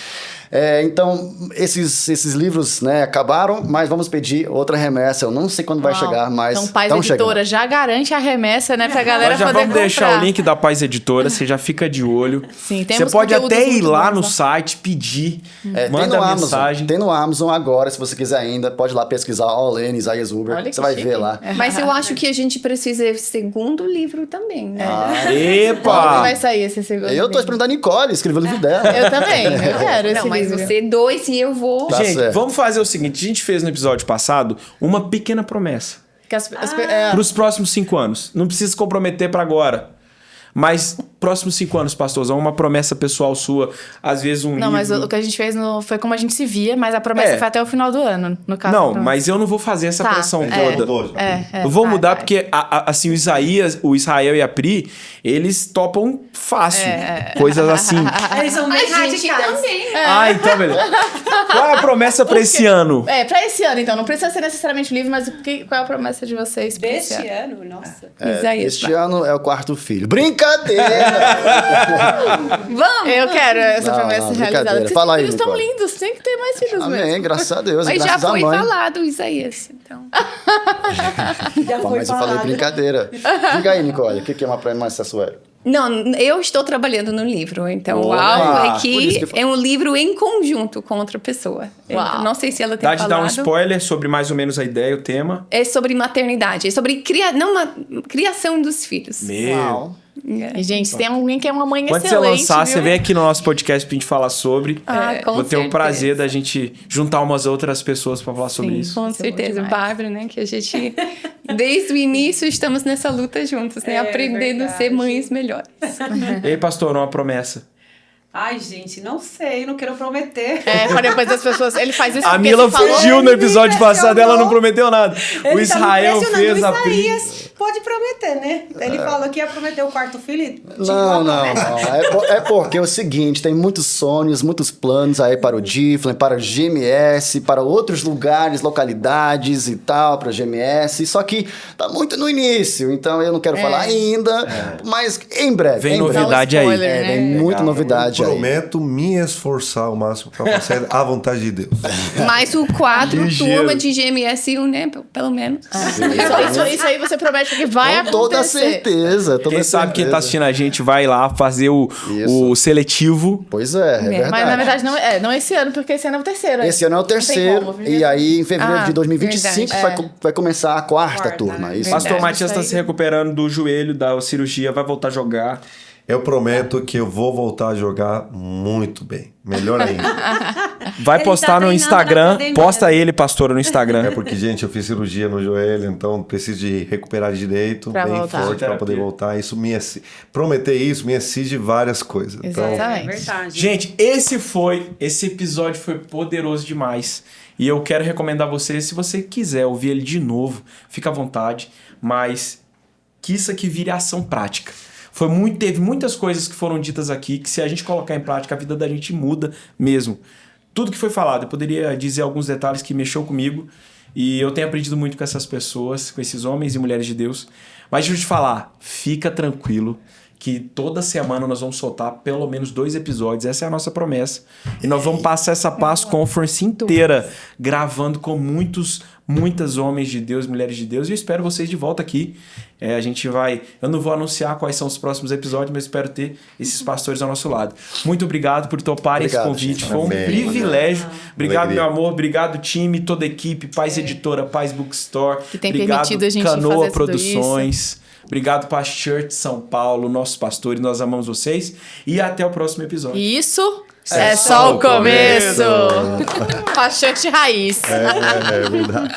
Então, esses livros, né, acabaram, mas vamos pedir outra remessa. Eu não sei quando vai chegar, mas então Paz Editora já garante a remessa, né, pra galera Nós já poder vamos comprar. deixar o link da Paz Editora, você já fica de olho. Sim, você temos pode conteúdos até ir muito lá bons no lá. site, pedir, tem manda no a Amazon, mensagem. tem no Amazon agora, se você quiser ainda, pode ir lá pesquisar Olene, Isaías Huber, Olha que você vai chique. ver lá. Mas eu acho que a gente precisa de segundo livro também, né? Quando Epa! vai sair esse segundo Eu tô livro? esperando a Nicole escrever o livro dela. Eu também, eu quero esse Não, mas livro. você 2 e eu vou... Tá Gente, certo. vamos fazer o seguinte, a gente fez no episódio passado uma pequena promessa Que para os próximos 5 anos. Não precisa se comprometer para agora. Mas, próximos 5 anos, pastorzão, uma promessa pessoal sua, às vezes um Não, mas livro... o que a gente fez foi como a gente se via, mas a promessa foi até o final do ano, no caso. Não, Pronto. mas eu não vou fazer essa Tá, pressão é. toda. Eu vou mudar porque, assim, o Israel e a Pri, eles topam fácil. Coisas assim. Eles são bem radicais. também. Ah, então, beleza. Qual é a promessa pra esse ano? Pra esse ano, então. Não precisa ser necessariamente o livro, mas qual é a promessa de vocês pra esse Deste ano? ano, nossa. Isaías, Este ano é o 4º filho. Brincadeira! vamos! Eu quero essa Não, promessa não, realizada. brincadeira. Porque Fala aí, filhos tão Nicole. lindos, tem que ter mais filhos Amém, mesmo. graças a Deus, Mas já graças à foi mãe. falado, Isaías. Então. Já Bom, foi mas eu falei falado. brincadeira. Diga aí, Nicole, o que é uma promessa sua? Não, eu estou trabalhando no livro, então o Opa! alvo é Por isso que que é um livro em conjunto com outra pessoa. Uau. Não sei se ela tem Dá de falado. dar um spoiler sobre mais ou menos a ideia, o tema. É sobre maternidade, é sobre criação dos filhos. Uau. E, gente, se tem alguém que é uma mãe Quando você excelente, lançar, você viu? vem aqui no nosso podcast pra gente falar sobre. Com Vou ter o certeza. prazer da gente juntar umas outras pessoas pra falar sobre isso. Com Isso é bom certeza, demais. Bárbara, né? Que a gente, desde o início, estamos nessa luta juntos, né? Aprendendo a ser verdade. mães melhores. E aí, pastor, uma promessa. Ai, gente, não sei, não quero prometer. Pra depois das pessoas... Ele faz isso A porque Mila ele falou... fugiu no episódio Ele passado, ela não impressionou. prometeu nada. O Ele Israel tá me fez a impressionando. O Pri. Isaías pode prometer, né? Ele falou que ia prometer o 4º filho. Não. É porque é o seguinte, tem muitos sonhos, muitos planos aí para o Difflin, para o GMS, para outros lugares, localidades e tal, para o GMS. Só que tá muito no início, então eu não quero falar ainda, mas em breve. Vem em breve. novidade Dá um aí. spoiler, Vem muita novidade aí. Prometo me esforçar ao máximo para fazer a vontade de Deus. Mais o 4 Ligeiro. turma de GMS1, né? Pelo menos. Isso aí você promete que vai Com toda acontecer. certeza. Quem sabe quem tá assistindo a gente vai lá fazer o seletivo. Pois é verdade. Mas na verdade não esse ano, porque esse ano é o terceiro. Esse ano é o Não tem terceiro, como, e aí em fevereiro Ah, de 2025 verdade. vai começar a quarta Quarta, turma. né? Isso Pastor Verdade, Matias isso tá aí. se recuperando do joelho, da cirurgia, vai voltar a jogar. Eu prometo que eu vou voltar a jogar muito bem. Melhor ainda. Vai Ele postar tá no treinando Instagram. na academia. Posta ele, pastor, no É Instagram. porque, gente, eu fiz cirurgia no joelho, então preciso de recuperar direito, Pra bem voltar. forte para poder Terapia. voltar. Isso prometer isso me exige várias coisas. Então, É Exatamente. verdade. Gente, esse episódio foi poderoso demais. E eu quero recomendar a você, se você quiser ouvir ele de novo, fica à vontade, mas que isso aqui vire ação prática. Teve muitas coisas que foram ditas aqui que se a gente colocar em prática, a vida da gente muda mesmo. Tudo que foi falado, eu poderia dizer alguns detalhes que mexeu comigo e eu tenho aprendido muito com essas pessoas, com esses homens e mulheres de Deus. Mas deixa eu te falar, fica tranquilo que toda semana nós vamos soltar pelo menos 2 episódios. Essa é a nossa promessa. E nós vamos passar essa Pass Conference inteira gravando com muitas homens de Deus, mulheres de Deus. E eu espero vocês de volta aqui. Eu não vou anunciar quais são os próximos episódios, mas espero ter esses pastores ao nosso lado. Muito obrigado por toparem esse Obrigado, convite. gente. Foi um Amém. privilégio. Obrigado, Alegria. meu amor. Obrigado, time, toda a equipe. Paz Editora, Paz Bookstore. Que tem Obrigado, permitido a gente Canoa fazer tudo Produções. Obrigado, Paz Church São Paulo, nossos pastores. Nós amamos vocês. E até o próximo episódio. E isso é só o começo. Paixão de raiz. é verdade.